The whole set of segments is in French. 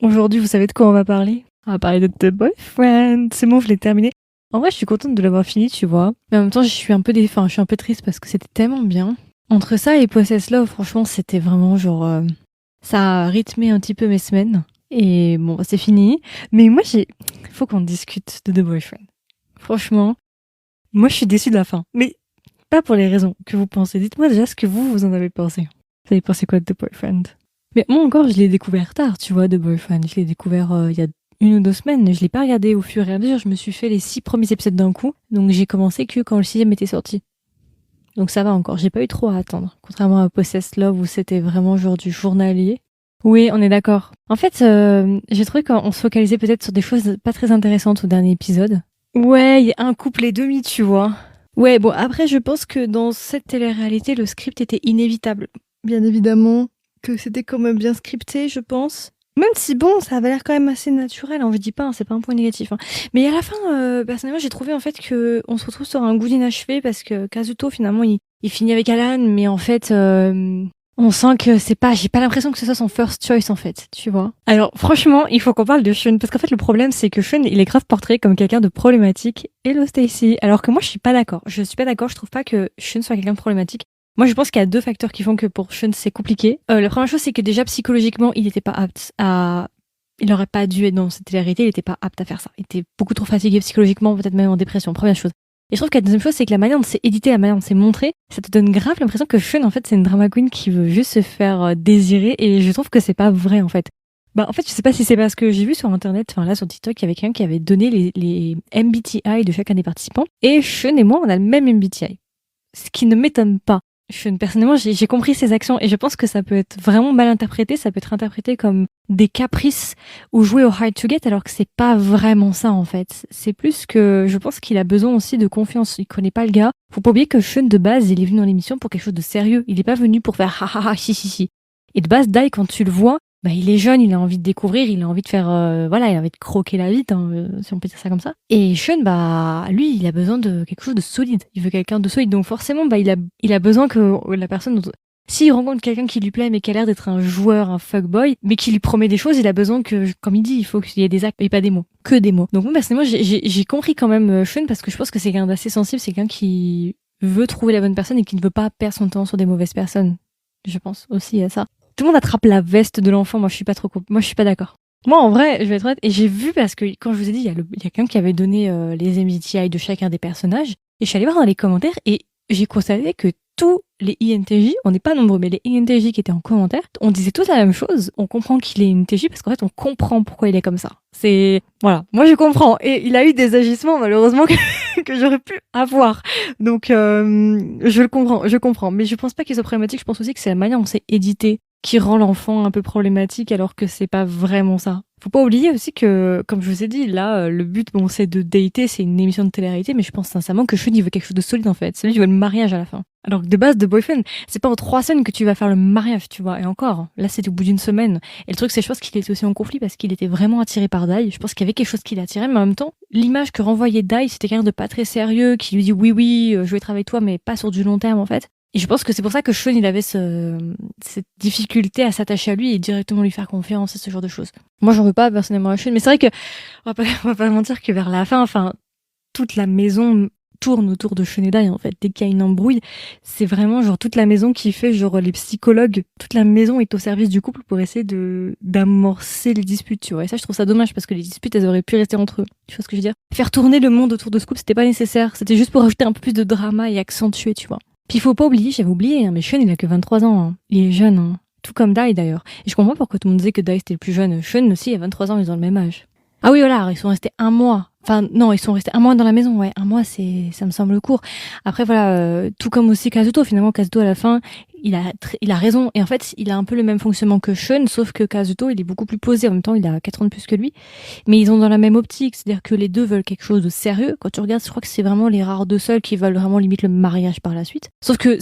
Aujourd'hui, vous savez de quoi on va parler? On va parler de The Boyfriend. C'est bon, je l'ai terminé. En vrai, je suis contente de l'avoir fini, tu vois. Mais en même temps, je suis un peu je suis un peu triste parce que c'était tellement bien. Entre ça et Possess Love, franchement, c'était vraiment ça a rythmé un petit peu mes semaines. Et bon, c'est fini. Mais moi, faut qu'on discute de The Boyfriend. Franchement, moi, je suis déçue de la fin. Mais pas pour les raisons que vous pensez. Dites-moi déjà ce que vous en avez pensé. Vous avez pensé quoi de The Boyfriend? Mais moi encore, je l'ai découvert tard, tu vois, The Boyfriend. Je l'ai découvert il y a 1 ou 2 semaines. Je l'ai pas regardé au fur et à mesure. Je me suis fait les 6 premiers épisodes d'un coup. Donc j'ai commencé que quand le sixième était sorti. Donc ça va encore. J'ai pas eu trop à attendre. Contrairement à Possessed Love où c'était vraiment genre du journalier. Oui, on est d'accord. En fait, j'ai trouvé qu'on se focalisait peut-être sur des choses pas très intéressantes au dernier épisode. Ouais, il y a un couple et demi, tu vois. Ouais, bon, après, je pense que dans cette télé-réalité, le script était inévitable. Bien évidemment que c'était quand même bien scripté, je pense. Même si, bon, ça avait l'air quand même assez naturel, hein, je dis pas, hein, c'est pas un point négatif. Hein. Mais à la fin, personnellement, j'ai trouvé en fait que on se retrouve sur un goût d'inachevé parce que Kazuto, finalement, il finit avec Alan, mais en fait, on sent que j'ai pas l'impression que ce soit son first choice en fait, tu vois. Alors franchement, il faut qu'on parle de Shun parce qu'en fait le problème c'est que Shun il est grave portrait comme quelqu'un de problématique. Hello Stacy. Alors que moi je suis pas d'accord. Je suis pas d'accord. Je trouve pas que Shun soit quelqu'un de problématique. Moi je pense qu'il y a 2 facteurs qui font que pour Shun c'est compliqué. La première chose c'est que déjà psychologiquement il était pas apte à il aurait pas dû être dans cette télé-réalité, il était pas apte à faire ça. Il était beaucoup trop fatigué psychologiquement, peut-être même en dépression. Première chose. Et je trouve que la deuxième chose, c'est que la manière dont c'est édité, la manière dont c'est montré, ça te donne grave l'impression que Shun, en fait, c'est une drama queen qui veut juste se faire désirer, et je trouve que c'est pas vrai, en fait. Bah, en fait, je sais pas si c'est parce que j'ai vu sur internet, enfin là, sur TikTok, il y avait quelqu'un qui avait donné les MBTI de chacun des participants, et Shun et moi, on a le même MBTI. Ce qui ne m'étonne pas. Personnellement, j'ai compris ses actions et je pense que ça peut être vraiment mal interprété. Ça peut être interprété comme des caprices ou jouer au hard to get alors que c'est pas vraiment ça en fait. C'est plus que je pense qu'il a besoin aussi de confiance. Il connaît pas le gars. Faut pas oublier que Sean de base, il est venu dans l'émission pour quelque chose de sérieux. Il est pas venu pour faire ha ha ha si si si. Et de base, Dai, quand tu le vois, bah, il est jeune, il a envie de découvrir, il a envie de faire, voilà, il a envie de croquer la vie, hein, si on peut dire ça comme ça. Et Sean, bah, lui, il a besoin de quelque chose de solide. Il veut quelqu'un de solide. Donc forcément, bah, il a besoin que la personne, s'il rencontre quelqu'un qui lui plaît, mais qui a l'air d'être un joueur, un fuckboy, mais qui lui promet des choses, il a besoin que, comme il dit, il faut qu'il y ait des actes et pas des mots. Que des mots. Donc moi, personnellement, j'ai compris quand même Sean parce que je pense que c'est quelqu'un d'assez sensible, c'est quelqu'un qui veut trouver la bonne personne et qui ne veut pas perdre son temps sur des mauvaises personnes. Je pense aussi à ça. Tout le monde attrape la veste de l'enfant. Moi, je suis pas moi, je suis pas d'accord. Moi, en vrai, je vais être honnête, et j'ai vu parce que quand je vous ai dit, il y a quelqu'un qui avait donné les MBTI de chacun des personnages, et je suis allée voir dans les commentaires et j'ai constaté que tous les INTJ, on n'est pas nombreux, mais les INTJ qui étaient en commentaire, on disait tous la même chose. On comprend qu'il est INTJ parce qu'en fait, on comprend pourquoi il est comme ça. Voilà. Moi, je comprends. Et il a eu des agissements, malheureusement, que j'aurais pu avoir. Donc, je comprends. Mais je pense pas qu'ils soient problématiques. Je pense aussi que c'est la manière dont c'est édité qui rend l'enfant un peu problématique alors que c'est pas vraiment ça. Faut pas oublier aussi que, comme je vous ai dit, là, le but, bon, c'est de dater, c'est une émission de télé-réalité, mais je pense sincèrement que Sean, il veut quelque chose de solide, en fait. C'est lui qui veut le mariage à la fin. Alors que de base, de Boyfriend, c'est pas en 3 semaines que tu vas faire le mariage, tu vois. Et encore, là, c'était au bout d'une semaine. Et le truc, c'est, je pense qu'il était aussi en conflit parce qu'il était vraiment attiré par Dai. Je pense qu'il y avait quelque chose qui l'attirait, mais en même temps, l'image que renvoyait Dai, c'était quelqu'un de pas très sérieux, qui lui dit oui, oui, je vais travailler avec toi, mais pas sur du long terme, en fait. Et je pense que c'est pour ça que Sean, il avait cette difficulté à s'attacher à lui et directement lui faire confiance et ce genre de choses. Moi, j'en veux pas personnellement à Sean, mais c'est vrai que, on va pas mentir que vers la fin, enfin, toute la maison tourne autour de Sean et Dai, en fait. Dès qu'il y a une embrouille, c'est vraiment genre toute la maison qui fait genre les psychologues. Toute la maison est au service du couple pour essayer d'amorcer les disputes, tu vois. Et ça, je trouve ça dommage parce que les disputes, elles auraient pu rester entre eux. Tu vois ce que je veux dire? Faire tourner le monde autour de ce couple, c'était pas nécessaire. C'était juste pour ajouter un peu plus de drama et accentuer, tu vois. Puis il faut pas oublier, j'avais oublié, hein, mais Sean, il a que 23 ans. Hein. Il est jeune, hein. Tout comme Dai d'ailleurs. Et je comprends pourquoi tout le monde disait que Dai c'était le plus jeune. Sean aussi, il a 23 ans, ils ont le même âge. Ah oui, voilà, ils sont restés 1 mois. Enfin, non, ils sont restés 1 mois dans la maison, ouais. 1 mois, ça me semble court. Après, voilà, tout comme aussi Kazuto, finalement, Kazuto, à la fin, il a raison. Et en fait, il a un peu le même fonctionnement que Sean, sauf que Kazuto, il est beaucoup plus posé. En même temps, il a 4 ans de plus que lui. Mais ils ont dans la même optique. C'est-à-dire que les deux veulent quelque chose de sérieux. Quand tu regardes, je crois que c'est vraiment les rares deux seuls qui veulent vraiment limite le mariage par la suite. Sauf que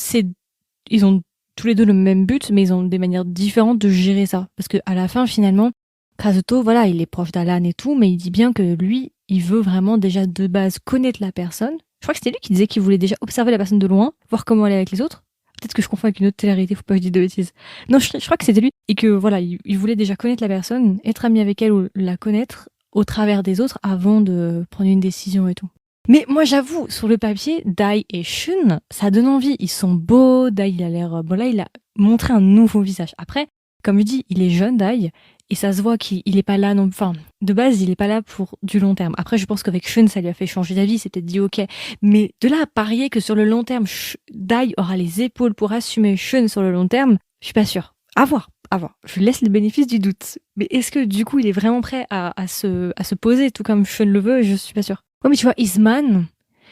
ils ont tous les deux le même but, mais ils ont des manières différentes de gérer ça. Parce que à la fin, finalement, Kazuto, voilà, il est proche d'Alan et tout, mais il dit bien que lui, il veut vraiment déjà de base connaître la personne. Je crois que c'était lui qui disait qu'il voulait déjà observer la personne de loin, voir comment elle est avec les autres. Peut-être que je confonds avec une autre télé-réalité, faut pas que je dise de bêtises. Non, je crois que c'était lui. Et que voilà, il voulait déjà connaître la personne, être ami avec elle ou la connaître au travers des autres avant de prendre une décision et tout. Mais moi, j'avoue, sur le papier, Dai et Shun, ça donne envie. Ils sont beaux. Dai, il a l'air... Bon, là, il a montré un nouveau visage. Après, comme je dis, il est jeune, Dai, et ça se voit qu'il est pas là non... Enfin, de base, il est pas là pour du long terme. Après, je pense qu'avec Shun, ça lui a fait changer d'avis. C'est peut-être dit OK. Mais de là à parier que sur le long terme, Dai aura les épaules pour assumer Shun sur le long terme, je suis pas sûre. À voir. À voir. Je laisse le bénéfice du doute. Mais est-ce que, du coup, il est vraiment prêt à se poser, tout comme Shun le veut? Je suis pas sûre. Ouais, mais tu vois, Isman,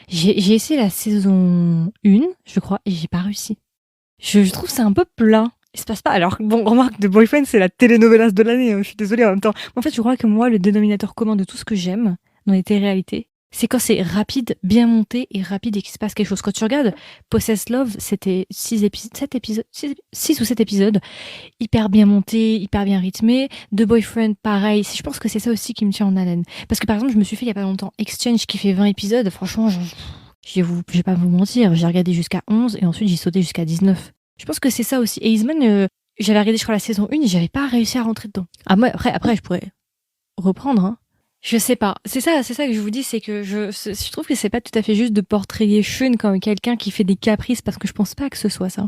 j'ai essayé la saison 1, je crois, et j'ai pas réussi. Je trouve que c'est un peu plat. Il se passe pas. Alors, bon, remarque, The Boyfriend, c'est la telenovelas de l'année. Je suis désolée en même temps. En fait, je crois que moi, le dénominateur commun de tout ce que j'aime dans les téléréalités, c'est quand c'est rapide, bien monté et rapide et qu'il se passe quelque chose. Quand tu regardes Possessed Love, c'était 6 ou 7 épisodes, hyper bien monté, hyper bien rythmé. The Boyfriend, pareil. Je pense que c'est ça aussi qui me tient en haleine. Parce que par exemple, je me suis fait il y a pas longtemps Exchange qui fait 20 épisodes. Franchement, je vais pas vous mentir, j'ai regardé jusqu'à 11 et ensuite j'ai sauté jusqu'à 19. Je pense que c'est ça aussi. Et Eastman, j'avais regardé, je crois, la saison 1 et j'avais pas réussi à rentrer dedans. Ah, moi, après, je pourrais reprendre, hein. Je sais pas. C'est ça que je vous dis, c'est que je trouve que c'est pas tout à fait juste de portrayer Shun comme quelqu'un qui fait des caprices parce que je pense pas que ce soit ça.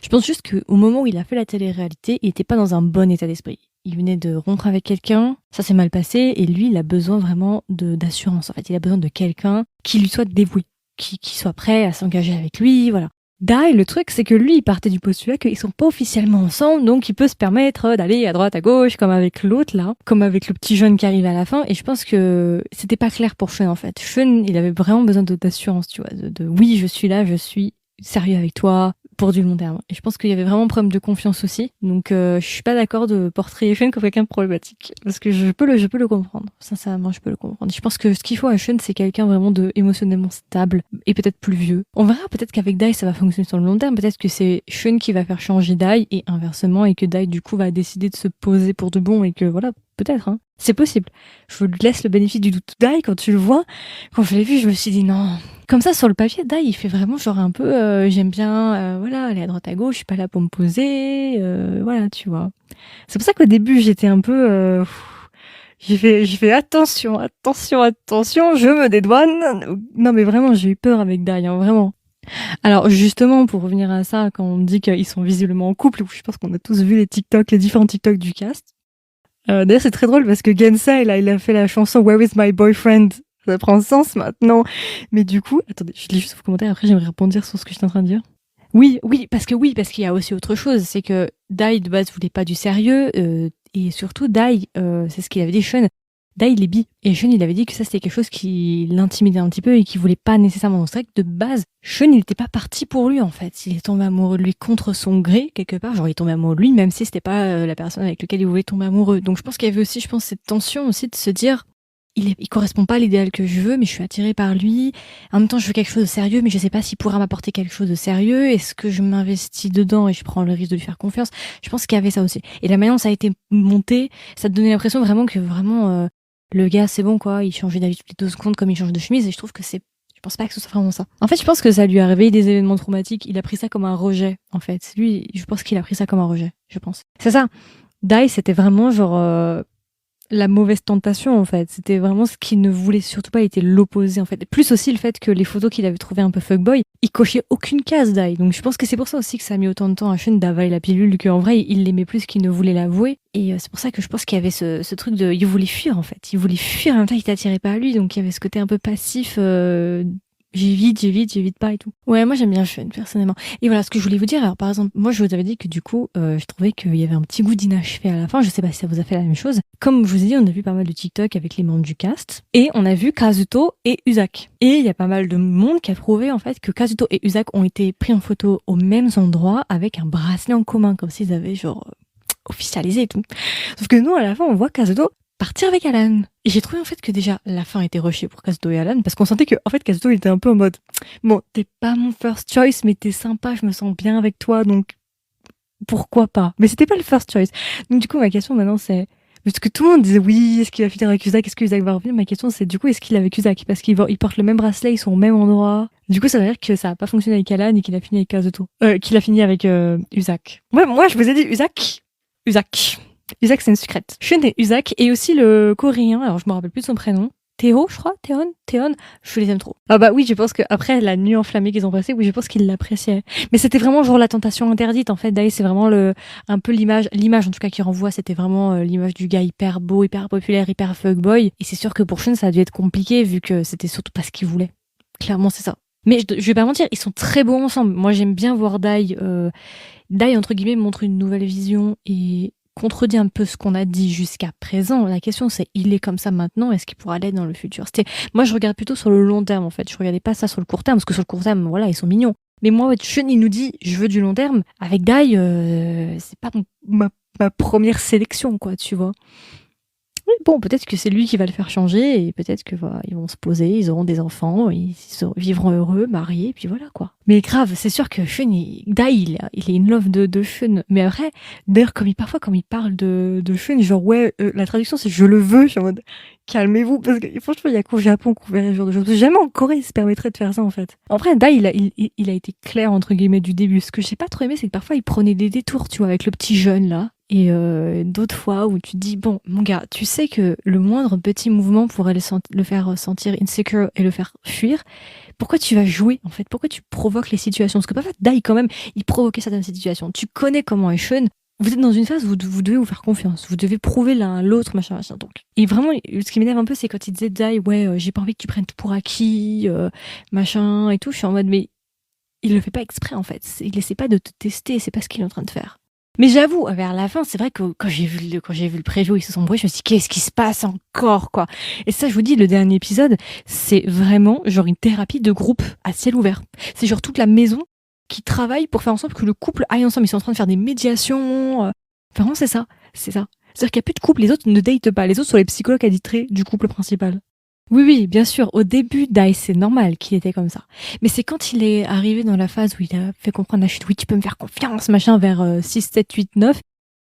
Je pense juste qu'au moment où il a fait la télé-réalité, il était pas dans un bon état d'esprit. Il venait de rompre avec quelqu'un, ça s'est mal passé et lui, il a besoin vraiment d'assurance. En fait, il a besoin de quelqu'un qui lui soit dévoué, qui soit prêt à s'engager avec lui, voilà. Dai, le truc, c'est que lui, il partait du postulat qu'ils sont pas officiellement ensemble, donc il peut se permettre d'aller à droite, à gauche, comme avec l'autre, là, comme avec le petit jeune qui arrive à la fin, et je pense que c'était pas clair pour Shun, en fait. Shun, il avait vraiment besoin d'assurance, tu vois, oui, je suis là, je suis sérieux avec toi, pour du long terme. Et je pense qu'il y avait vraiment un problème de confiance aussi, donc je suis pas d'accord de portrayer Shun comme quelqu'un de problématique, parce que je peux le comprendre, sincèrement, je peux le comprendre. Je pense que ce qu'il faut à Shun, c'est quelqu'un vraiment de émotionnellement stable, et peut-être plus vieux. On verra, peut-être qu'avec Dai, ça va fonctionner sur le long terme, peut-être que c'est Shun qui va faire changer Dai, et inversement, et que Dai, du coup, va décider de se poser pour de bon, et que voilà, peut-être, hein. C'est possible. Je vous laisse le bénéfice du doute. Dai, quand tu le vois, quand je l'ai vu, je me suis dit non. Comme ça, sur le papier, Dai, il fait vraiment genre un peu, j'aime bien, voilà, aller à droite à gauche, je suis pas là pour me poser, voilà, tu vois. C'est pour ça qu'au début, j'étais un peu, j'ai fait attention, je me dédouane. Non, mais vraiment, j'ai eu peur avec Dai, hein, vraiment. Alors, justement, pour revenir à ça, quand on dit qu'ils sont visiblement en couple, je pense qu'on a tous vu les différents TikTok du cast. D'ailleurs, c'est très drôle parce que Gensa, il a fait la chanson Where is my boyfriend? Ça prend sens maintenant. Mais du coup, attendez, je lis juste vos commentaires, après j'aimerais répondre sur ce que j'étais en train de dire. Oui, parce qu'il y a aussi autre chose, c'est que Dai de base voulait pas du sérieux, et surtout Dai, c'est ce qu'il avait dit Shun. Dai il est bi, et Shun il avait dit que ça c'était quelque chose qui l'intimidait un petit peu et qu'il voulait pas nécessairement. Donc c'est vrai que de base, Shun il était pas parti pour lui en fait. Il est tombé amoureux de lui contre son gré quelque part, genre il est tombé amoureux de lui même si c'était pas la personne avec laquelle il voulait tomber amoureux. Donc je pense qu'il y avait aussi, cette tension aussi de se dire il correspond pas à l'idéal que je veux, mais je suis attirée par lui. En même temps, je veux quelque chose de sérieux, mais je sais pas s'il pourra m'apporter quelque chose de sérieux. Est-ce que je m'investis dedans et je prends le risque de lui faire confiance? Je pense qu'il y avait ça aussi. Et la manière dont ça a été monté, ça te donnait l'impression vraiment que le gars, c'est bon quoi, il changeait d'avis toutes les 2 secondes comme il change de chemise. Et je trouve que je pense pas que ce soit vraiment ça. En fait, je pense que ça lui a réveillé des événements traumatiques. Il a pris ça comme un rejet, en fait. Lui, je pense qu'il a pris ça comme un rejet, je pense. C'est ça. Dai, c'était vraiment genre la mauvaise tentation en fait, c'était vraiment ce qu'il ne voulait surtout pas, il était l'opposé en fait. Plus aussi le fait que les photos qu'il avait trouvées un peu fuckboy, il cochait aucune case Dai. Donc je pense que c'est pour ça aussi que ça a mis autant de temps à Shun d'avaler la pilule, qu'en vrai il l'aimait plus qu'il ne voulait l'avouer. Et c'est pour ça que je pense qu'il y avait ce truc de, il voulait fuir en fait, il voulait fuir en même temps il était attiré par lui, donc il y avait ce côté un peu passif. J'évite pas et tout. Ouais, moi j'aime bien Shun, personnellement. Et voilà, ce que je voulais vous dire, alors par exemple, moi je vous avais dit que du coup, je trouvais qu'il y avait un petit goût d'inachevé à la fin, je sais pas si ça vous a fait la même chose. Comme je vous ai dit, on a vu pas mal de TikTok avec les membres du cast, et on a vu Kazuto et Uzak. Et il y a pas mal de monde qui a prouvé en fait que Kazuto et Uzak ont été pris en photo aux mêmes endroits avec un bracelet en commun, comme s'ils avaient genre officialisé et tout. Sauf que nous, à la fin, on voit Kazuto partir avec Alan. Et j'ai trouvé en fait que déjà la fin était rushée pour Kazuto et Alan parce qu'on sentait que en fait Kazuto il était un peu en mode bon, t'es pas mon first choice mais t'es sympa, je me sens bien avec toi donc pourquoi pas. Mais c'était pas le first choice. Donc du coup ma question maintenant c'est Parce que tout le monde disait oui, est-ce qu'il va finir avec Uzak, est-ce que Uzak va revenir? Ma question c'est du coup, est-ce qu'il est avec Uzak? Parce qu'ils portent le même bracelet, ils sont au même endroit. Du coup, ça veut dire que ça a pas fonctionné avec Alan et qu'il a fini avec Kazuto. Qu'il a fini avec Uzak. Ouais, moi je vous ai dit Uzak. Uzak. Uzak, c'est une secrète. Shun et Uzak, et aussi le coréen, alors je me rappelle plus de son prénom. Théo, je crois, Théon, je les aime trop. Ah bah oui, je pense que après la nuit enflammée qu'ils ont passée, oui, je pense qu'ils l'appréciaient. Mais c'était vraiment genre la tentation interdite en fait. Dai, c'est vraiment un peu l'image en tout cas qui renvoie, c'était vraiment l'image du gars hyper beau, hyper populaire, hyper fuckboy. Et c'est sûr que pour Shun, ça a dû être compliqué vu que c'était surtout pas ce qu'il voulait. Clairement, c'est ça. Mais je vais pas mentir, ils sont très beaux ensemble. Moi, j'aime bien voir Dai. Dai, entre guillemets, montre une nouvelle vision et contredit un peu ce qu'on a dit jusqu'à présent. La question, c'est, il est comme ça maintenant, est-ce qu'il pourra l'être dans le futur? Moi, je regarde plutôt sur le long terme, en fait. Je regardais pas ça sur le court terme, parce que sur le court terme, voilà, ils sont mignons. Mais moi, Shun, il nous dit, je veux du long terme. Avec Dai, c'est pas ma première sélection, quoi, tu vois. Oui, bon, peut-être que c'est lui qui va le faire changer et peut-être que voilà, ils vont se poser, ils auront des enfants, ils vivront heureux, mariés, et puis voilà quoi. Mais grave, c'est sûr que Shun, Dai, il est in love de Shun. Mais après, d'ailleurs, parfois, comme il parle de Shun, genre ouais, la traduction c'est je le veux, je suis en mode calmez-vous, parce que franchement, il y a qu'au Japon qu'on verrait ce genre de choses. Jamais en Corée, il se permettrait de faire ça en fait. Après, Dai, il a été clair entre guillemets du début. Ce que j'ai pas trop aimé, c'est que parfois il prenait des détours, tu vois, avec le petit jeune là. Et d'autres fois où tu te dis, bon, mon gars, tu sais que le moindre petit mouvement pourrait le faire sentir insecure et le faire fuir. Pourquoi tu vas jouer, en fait? Pourquoi tu provoques les situations? Parce que parfois, Dai, quand même, il provoquait certaines situations. Tu connais comment est Shun. Vous êtes dans une phase où vous devez vous faire confiance. Vous devez prouver l'un à l'autre, machin, machin. Donc. Et vraiment, ce qui m'énerve un peu, c'est quand il disait, Dai, ouais, j'ai pas envie que tu prennes tout pour acquis, machin, et tout. Je suis en mode, mais il le fait pas exprès, en fait. Il essaie pas de te tester, c'est pas ce qu'il est en train de faire. Mais j'avoue, vers la fin, c'est vrai que quand j'ai vu le preview, ils se sont brouillés, je me suis dit, qu'est-ce qui se passe encore, quoi? Et ça, je vous dis, le dernier épisode, c'est vraiment genre une thérapie de groupe à ciel ouvert. C'est genre toute la maison qui travaille pour faire en sorte que le couple aille ensemble. Ils sont en train de faire des médiations. Vraiment, c'est ça. C'est ça. C'est-à-dire qu'il n'y a plus de couple. Les autres ne datent pas. Les autres sont les psychologues attitrés du couple principal. Oui, oui, bien sûr. Au début, Dai, c'est normal qu'il était comme ça. Mais c'est quand il est arrivé dans la phase où il a fait comprendre à Chute, oui, tu peux me faire confiance, machin, vers 6, 7, 8, 9.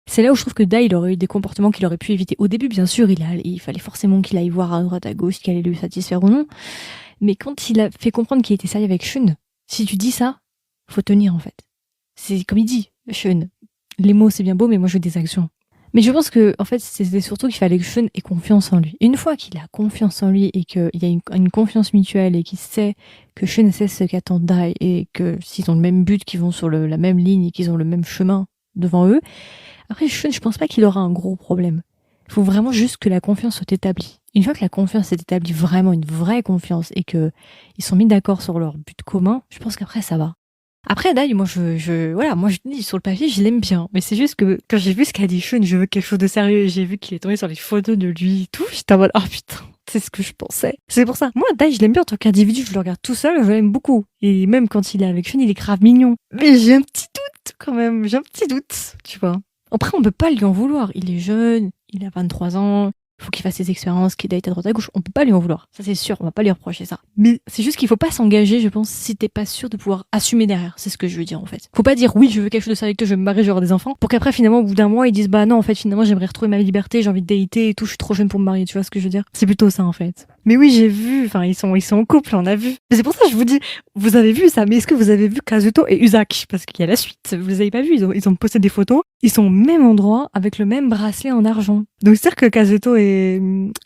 C'est là où je trouve que Dai, il aurait eu des comportements qu'il aurait pu éviter. Au début, bien sûr, il fallait forcément qu'il aille voir à droite, à gauche, qu'il allait lui satisfaire ou non. Mais quand il a fait comprendre qu'il était sérieux avec Shun, si tu dis ça, faut tenir, en fait. C'est comme il dit, Shun. Les mots, c'est bien beau, mais moi, je veux des actions. Mais je pense que, en fait, c'était surtout qu'il fallait que Shun ait confiance en lui. Une fois qu'il a confiance en lui et qu'il y a une confiance mutuelle et qu'il sait que Shun sait ce qu'attend Dai et que s'ils ont le même but, qu'ils vont sur la même ligne et qu'ils ont le même chemin devant eux, après Shun, je pense pas qu'il aura un gros problème. Il faut vraiment juste que la confiance soit établie. Une fois que la confiance est établie, vraiment une vraie confiance et que ils sont mis d'accord sur leur but commun, je pense qu'après ça va. Après, Dai, moi, moi, je dis, sur le papier, je l'aime bien. Mais c'est juste que, quand j'ai vu ce qu'a dit Shun, je veux quelque chose de sérieux, et j'ai vu qu'il est tombé sur les photos de lui et tout, j'étais en mode, oh putain, c'est ce que je pensais. C'est pour ça. Moi, Dai, je l'aime bien en tant qu'individu, je le regarde tout seul, je l'aime beaucoup. Et même quand il est avec Shun, il est grave mignon. Mais j'ai un petit doute, quand même, j'ai un petit doute, tu vois. Après, on peut pas lui en vouloir. Il est jeune, il a 23 ans, faut qu'il fasse ses expériences, qu'il date à droite à gauche. On peut pas lui en vouloir. Ça, c'est sûr. On va pas lui reprocher ça. Mais c'est juste qu'il faut pas s'engager, je pense, si t'es pas sûr de pouvoir assumer derrière. C'est ce que je veux dire, en fait. Faut pas dire oui, je veux quelque chose de sérieux avec toi, je veux me marier, je veux avoir des enfants. Pour qu'après, finalement, au bout d'un mois, ils disent bah non, en fait, finalement, j'aimerais retrouver ma liberté, j'ai envie de dater et tout, je suis trop jeune pour me marier. Tu vois ce que je veux dire? C'est plutôt ça, en fait. Mais oui, j'ai vu. Enfin, ils sont en couple, on a vu. C'est pour ça que je vous dis, vous avez vu ça. Mais est-ce que vous avez vu Kazuto et Uzak? Parce qu'il y a la suite. Vous les avez pas vu. Ils ont posté des photos. Ils sont au même endroit avec le même bracelet en argent. Donc c'est-à-dire que Kazuto et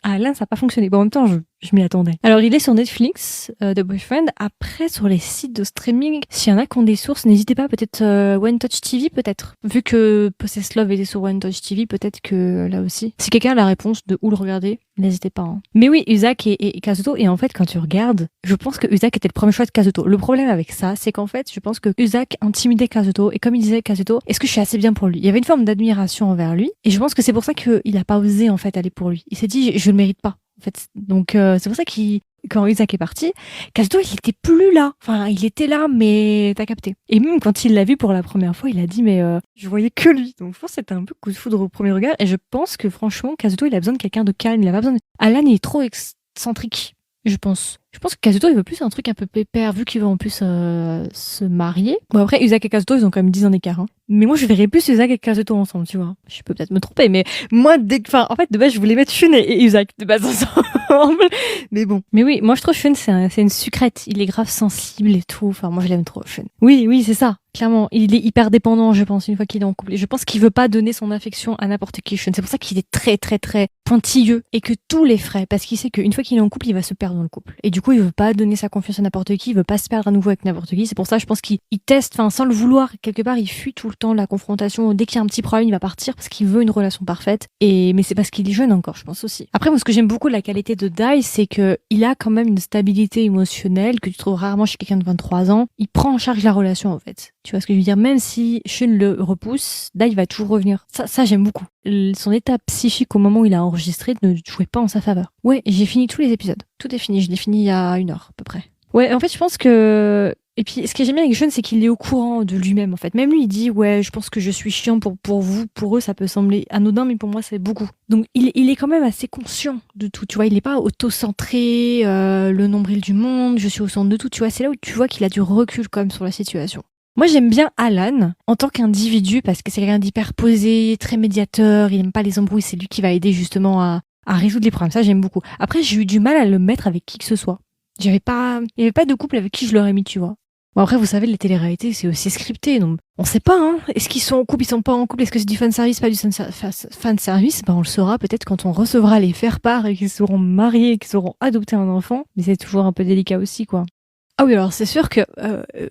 Alan, ça n'a pas fonctionné. Bon, en même temps, je m'y attendais. Alors, il est sur Netflix, The Boyfriend. Après, sur les sites de streaming, s'il y en a qui ont des sources, n'hésitez pas. Peut-être One Touch TV, peut-être. Vu que Possess Love était sur One Touch TV, peut-être que là aussi. Si quelqu'un a la réponse de où le regarder, n'hésitez pas. Hein. Mais oui, Uzak et Kazuto. Et en fait, quand tu regardes, je pense que Uzak était le premier choix de Kazuto. Le problème avec ça, c'est qu'en fait, je pense que Uzak intimidait Kazuto. Et comme il disait Kazuto, est-ce que je suis assez bien pour lui? Il y avait une forme d'admiration envers lui. Et je pense que c'est pour ça qu'il a pas osé, en fait, aller pour lui. Il s'est dit, je le mérite pas. En fait, donc c'est pour ça quand Uzak est parti, Kazuto il était plus là. Enfin, il était là, mais t'as capté. Et même quand il l'a vu pour la première fois, il a dit mais je voyais que lui. Donc je pense que c'était un peu coup de foudre au premier regard. Et je pense que franchement, Kazuto il a besoin de quelqu'un de calme. Il a pas besoin. Alan il est trop excentrique, je pense. Je pense que Kazuto, il veut plus un truc un peu pépère, vu qu'il veut en plus se marier. Bon, après, Uzak et Kazuto, ils ont quand même 10 ans d'écart. Hein. Mais moi, je verrais plus Uzak et Kazuto ensemble, tu vois. Je peux peut-être me tromper, mais moi, en fait, de base, je voulais mettre Shun et Uzak de base ensemble. Mais bon. Mais oui, moi, je trouve Shun, c'est une sucrète. Il est grave sensible et tout. Enfin, moi, je l'aime trop, Shun. Oui, c'est ça. Clairement, il est hyper dépendant, je pense, une fois qu'il est en couple. Et je pense qu'il veut pas donner son affection à n'importe qui. C'est pour ça qu'il est très, très, très pointilleux et que tous les ferait, parce qu'il sait qu'une fois qu'il est en couple, il va se perdre dans le couple. Et du coup, il veut pas donner sa confiance à n'importe qui, il veut pas se perdre à nouveau avec n'importe qui. C'est pour ça, je pense qu'il teste, enfin, sans le vouloir, quelque part, il fuit tout le temps la confrontation. Dès qu'il y a un petit problème, il va partir parce qu'il veut une relation parfaite. Mais c'est parce qu'il est jeune encore, je pense aussi. Après, moi, ce que j'aime beaucoup de la qualité de Dai, c'est que il a quand même une stabilité émotionnelle que tu trouves rarement chez quelqu'un de 23 ans. Il prend en charge la relation, en fait. Tu vois ce que je veux dire? Même si Shun le repousse, Dai va toujours revenir. Ça j'aime beaucoup. Son état psychique au moment où il a enregistré ne jouait pas en sa faveur. Ouais, j'ai fini tous les épisodes. Tout est fini. Je l'ai fini il y a 1 heure, à peu près. Ouais, en fait, je pense que... Et puis, ce que j'aime bien avec Shun, c'est qu'il est au courant de lui-même, en fait. Même lui, il dit, ouais, je pense que je suis chiant pour vous. Pour eux, ça peut sembler anodin, mais pour moi, c'est beaucoup. Donc, il est quand même assez conscient de tout, tu vois. Il est pas auto-centré, le nombril du monde, je suis au centre de tout, tu vois. C'est là où tu vois qu'il a du recul, quand même, sur la situation. Moi, j'aime bien Alan en tant qu'individu parce que c'est quelqu'un d'hyper posé, très médiateur, il aime pas les embrouilles, c'est lui qui va aider justement à résoudre les problèmes. Ça, j'aime beaucoup. Après, j'ai eu du mal à le mettre avec qui que ce soit. Il y avait pas de couple avec qui je l'aurais mis, tu vois. Bon, après, vous savez, les téléréalités, c'est aussi scripté, donc on sait pas, hein. Est-ce qu'ils sont en couple, ils sont pas en couple, est-ce que c'est du fanservice, pas du fanservice? Ben, on le saura peut-être quand on recevra les faire-part et qu'ils seront mariés et qu'ils auront adopté un enfant. Mais c'est toujours un peu délicat aussi, quoi. Ah oui, alors c'est sûr que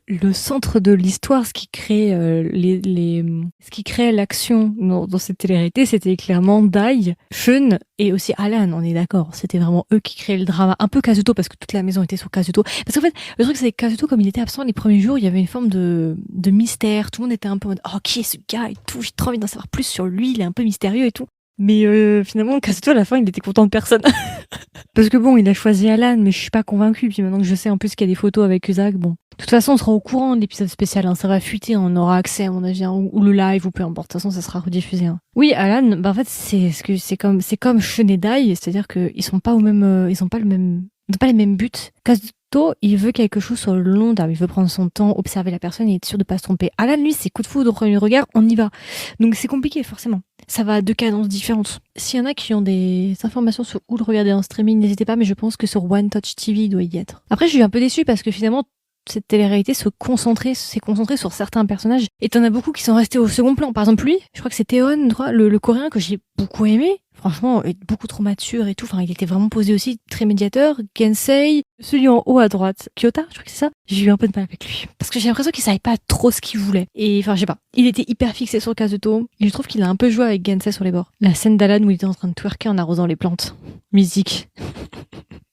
le centre de l'histoire, ce qui crée ce qui crée l'action dans cette télé-réalité, c'était clairement Dai, Shun et aussi Alan, on est d'accord. C'était vraiment eux qui créaient le drama. Un peu Kazuto, parce que toute la maison était sur Kazuto. Parce qu'en fait, le truc c'est que Kazuto, comme il était absent les premiers jours, il y avait une forme de mystère. Tout le monde était un peu en mode, oh, qui est ce gars et tout, j'ai trop envie d'en savoir plus sur lui, il est un peu mystérieux et tout. Mais finalement, Kazuto, à la fin, il était content de personne. Parce que bon, il a choisi Alan, mais je suis pas convaincue. Puis maintenant que je sais en plus qu'il y a des photos avec Uzak, bon. De toute façon, on sera au courant de l'épisode spécial. Hein. Ça va fuiter, on aura accès, à mon avis, hein, ou le live, ou peu importe. De toute façon, ça sera rediffusé. Hein. Oui, Alan, bah en fait, c'est comme Shun et Dai, c'est-à-dire qu'ils sont pas au même, ils ont pas les mêmes buts. Kazuto, il veut quelque chose sur le long terme. Il veut prendre son temps, observer la personne et être sûr de pas se tromper. Alan, lui, c'est coup de foudre au premier regard, on y va. Donc c'est compliqué, forcément. Ça va à 2 cadences différentes. S'il y en a qui ont des informations sur où le regarder en streaming, n'hésitez pas, mais je pense que sur One Touch TV, il doit y être. Après, je suis un peu déçue parce que finalement, cette télé-réalité s'est concentrée sur certains personnages. Et t'en as beaucoup qui sont restés au second plan. Par exemple, lui, je crois que c'est Taeyeon, le coréen que j'ai beaucoup aimé. Franchement, il est beaucoup trop mature et tout. Enfin, il était vraiment posé aussi, très médiateur. Gensei, celui en haut à droite, Kyota, je crois que c'est ça. J'ai eu un peu de mal avec lui. Parce que j'ai l'impression qu'il savait pas trop ce qu'il voulait. Et enfin, je sais pas. Il était hyper fixé sur Kazuto. Et je trouve qu'il a un peu joué avec Gensei sur les bords. La scène d'Alan où il était en train de twerker en arrosant les plantes. Musique.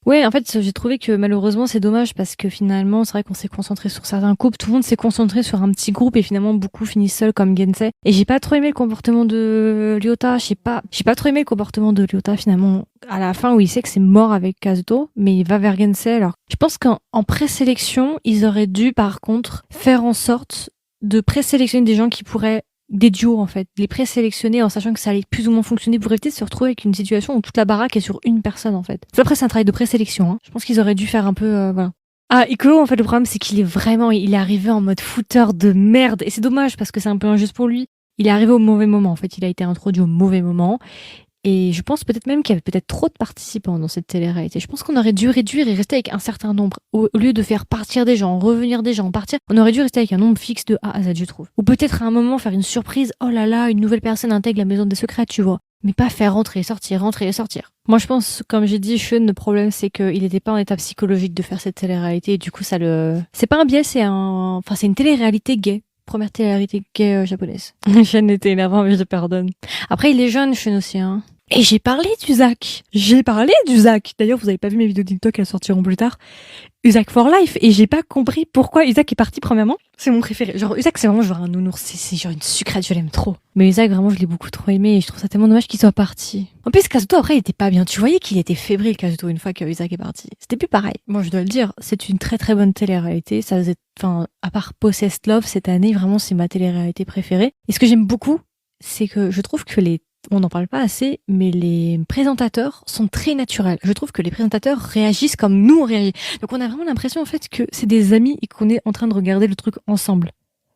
Ouais, en fait, j'ai trouvé que malheureusement, c'est dommage parce que finalement, c'est vrai qu'on s'est concentré sur certains couples. Tout le monde s'est concentré sur un petit groupe et finalement, beaucoup finissent seuls comme Gensei. Et j'ai pas trop aimé le comportement de Ryota. J'ai pas trop aimé le comportement de Ryota finalement à la fin où il sait que c'est mort avec Kazuto, mais il va vers Gensei. Alors, je pense qu'en présélection, ils auraient dû par contre faire en sorte de présélectionner des gens qui pourraient des duos en fait, les présélectionner en sachant que ça allait plus ou moins fonctionner pour éviter de se retrouver avec une situation où toute la baraque est sur une personne en fait. Après c'est un travail de présélection, hein. Je pense qu'ils auraient dû faire un peu voilà. Ah, Ikuro, en fait, le problème, c'est qu'il il est arrivé en mode footeur de merde. Et c'est dommage parce que c'est un peu injuste pour lui. Il est arrivé au mauvais moment, en fait. Il a été introduit au mauvais moment. Et je pense peut-être même qu'il y avait peut-être trop de participants dans cette télé-réalité. Je pense qu'on aurait dû réduire et rester avec un certain nombre. Au lieu de faire partir des gens, revenir des gens, partir, on aurait dû rester avec un nombre fixe de A à Z, je trouve. Ou peut-être à un moment faire une surprise. Oh là là, une nouvelle personne intègre la maison des secrets, tu vois. Mais pas faire rentrer et sortir. Moi, je pense, comme j'ai dit, Shun, le problème, c'est qu'il n'était pas en état psychologique de faire cette télé-réalité. Et du coup, c'est pas un biais, c'est une télé-réalité gay. Première télé-réalité gay japonaise. Shun était énervant, mais je pardonne. Après, il est jeune, Shun aussi, hein. Et j'ai parlé d'Uzak. D'ailleurs, vous avez pas vu mes vidéos TikTok, elles sortiront plus tard. Uzak for life. Et j'ai pas compris pourquoi Uzak est parti premièrement. C'est mon préféré. Genre, Uzak, c'est vraiment genre un nounours. C'est genre une sucrète, je l'aime trop. Mais Uzak, vraiment, je l'ai beaucoup trop aimé et je trouve ça tellement dommage qu'il soit parti. En plus, Kazuto, après, il était pas bien. Tu voyais qu'il était fébrile, Kazuto, une fois que Uzak est parti. C'était plus pareil. Bon, je dois le dire, c'est une très très bonne télé-réalité. Ça faisait, à part Possessed Love, cette année, vraiment, c'est ma télé-réalité préférée. Et ce que j'aime beaucoup, c'est que je trouve que les on n'en parle pas assez, mais les présentateurs sont très naturels. Je trouve que les présentateurs réagissent comme nous on réagit. Donc on a vraiment l'impression en fait que c'est des amis et qu'on est en train de regarder le truc ensemble.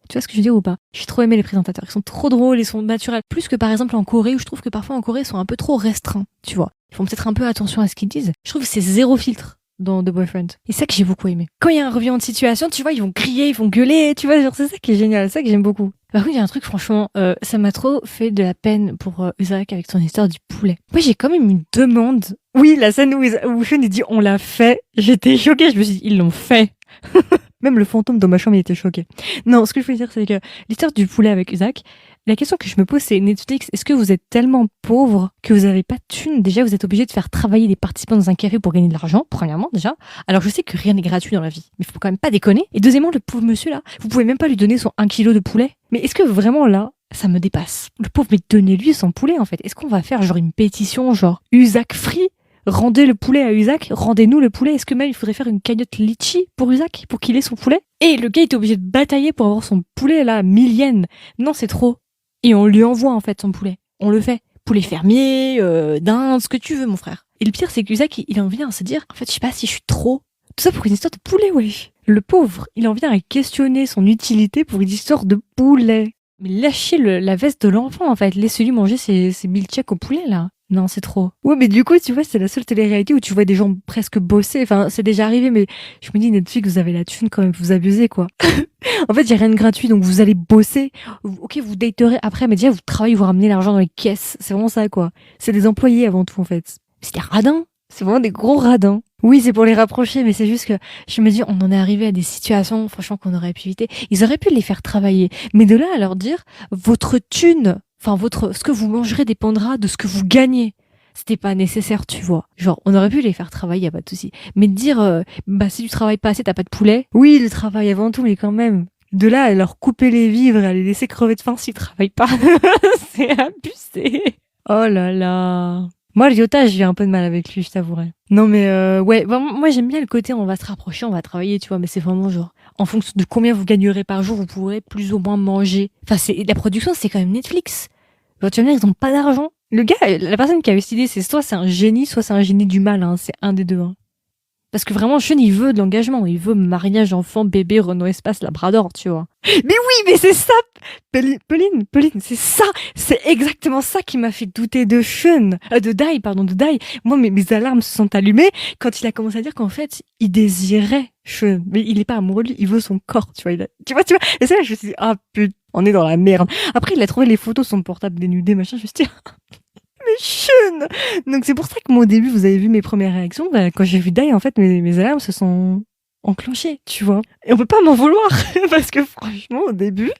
Tu vois ce que je veux dire ou pas? J'ai trop aimé les présentateurs. Ils sont trop drôles, ils sont naturels. Plus que par exemple en Corée, où je trouve que parfois en Corée, ils sont un peu trop restreints, tu vois. Ils font peut-être un peu attention à ce qu'ils disent. Je trouve que c'est zéro filtre dans The Boyfriend. Et c'est ça que j'ai beaucoup aimé. Quand il y a un revirement de situation, tu vois, ils vont crier, ils vont gueuler, tu vois, genre c'est ça qui est génial, c'est ça que j'aime beaucoup. Par contre, il y a un truc, franchement, ça m'a trop fait de la peine pour Isaac avec son histoire du poulet. Moi, j'ai quand même une demande. Oui, la scène où Sean dit on l'a fait, j'étais choquée, je me suis dit ils l'ont fait. Même le fantôme dans ma chambre, il était choqué. Non, ce que je veux dire, c'est que l'histoire du poulet avec Isaac, la question que je me pose, c'est Netflix, est-ce que vous êtes tellement pauvre que vous n'avez pas de thunes? Déjà, vous êtes obligé de faire travailler des participants dans un café pour gagner de l'argent, premièrement, déjà. Alors, je sais que rien n'est gratuit dans la vie, mais faut quand même pas déconner. Et deuxièmement, le pauvre monsieur là, vous pouvez même pas lui donner son 1 kilo de poulet. Mais est-ce que vraiment là, ça me dépasse? Le pauvre, mais donnez-lui son poulet, en fait. Est-ce qu'on va faire genre une pétition, genre Isaac free? Rendez le poulet à Isaac, rendez-nous le poulet. Est-ce que même il faudrait faire une cagnotte litchi pour Isaac, pour qu'il ait son poulet? Et le gars était obligé de batailler pour avoir son poulet là, 1000 yens. Non, c'est trop. Et on lui envoie en fait son poulet. On le fait. Poulet fermier, dinde, ce que tu veux mon frère. Et le pire c'est que Isaac, il en vient à se dire, en fait je sais pas si je suis trop. Tout ça pour une histoire de poulet, wesh. Le pauvre, il en vient à questionner son utilité pour une histoire de poulet. Mais lâchez la veste de l'enfant en fait. Laissez-lui manger ses milkshakes au poulet là. Non, c'est trop. Ouais, mais du coup, tu vois, c'est la seule télé-réalité où tu vois des gens presque bosser. Enfin, c'est déjà arrivé, mais je me dis, Netflix, vous avez la thune quand même, vous abusez, quoi. En fait, il y a rien de gratuit, donc vous allez bosser. Ok, vous daterez après, mais déjà, vous travaillez, vous ramenez l'argent dans les caisses. C'est vraiment ça, quoi. C'est des employés avant tout, en fait. C'est des radins. C'est vraiment des gros radins. Oui, c'est pour les rapprocher, mais c'est juste que je me dis, on en est arrivé à des situations, franchement, qu'on aurait pu éviter. Ils auraient pu les faire travailler. Mais de là à leur dire, votre thune, enfin, ce que vous mangerez dépendra de ce que vous gagnez. C'était pas nécessaire, tu vois. Genre, on aurait pu les faire travailler, y a pas de souci. Mais de dire, si tu travailles pas assez, t'as pas de poulet. Oui, le travail avant tout, mais quand même. De là à leur couper les vivres et à les laisser crever de faim s'ils travaillent pas. C'est abusé. Oh là là. Moi, Ryota, j'ai un peu de mal avec lui, je t'avouerai. Non, mais ouais, vraiment, moi j'aime bien le côté on va se rapprocher, on va travailler, tu vois, mais c'est vraiment genre, en fonction de combien vous gagnerez par jour, vous pourrez plus ou moins manger. Enfin, la production, c'est quand même Netflix. Genre, tu vas me dire, ils ont pas d'argent. Le gars, la personne qui a eu cette idée, soit c'est un génie, soit c'est un génie du mal, hein, c'est un des deux. Hein. Parce que vraiment, Sean, il veut de l'engagement, il veut mariage, enfant, bébé, Renault Espace, Labrador, tu vois. Mais oui, mais c'est ça, Pauline, c'est ça, c'est exactement ça qui m'a fait douter de Sean, de Dai. Moi, mes alarmes se sont allumées quand il a commencé à dire qu'en fait, il désirait Sean, mais il est pas amoureux de lui, il veut son corps, tu vois. Tu vois. Et ça, là, je me suis dit, ah putain, on est dans la merde. Après, il a trouvé les photos de son portable dénudé, machin, je me suis dit, mais Sean! Donc c'est pour ça que moi au début vous avez vu mes premières réactions, quand j'ai vu Dai en fait mes alarmes se sont enclenchées, tu vois. Et on peut pas m'en vouloir parce que franchement au début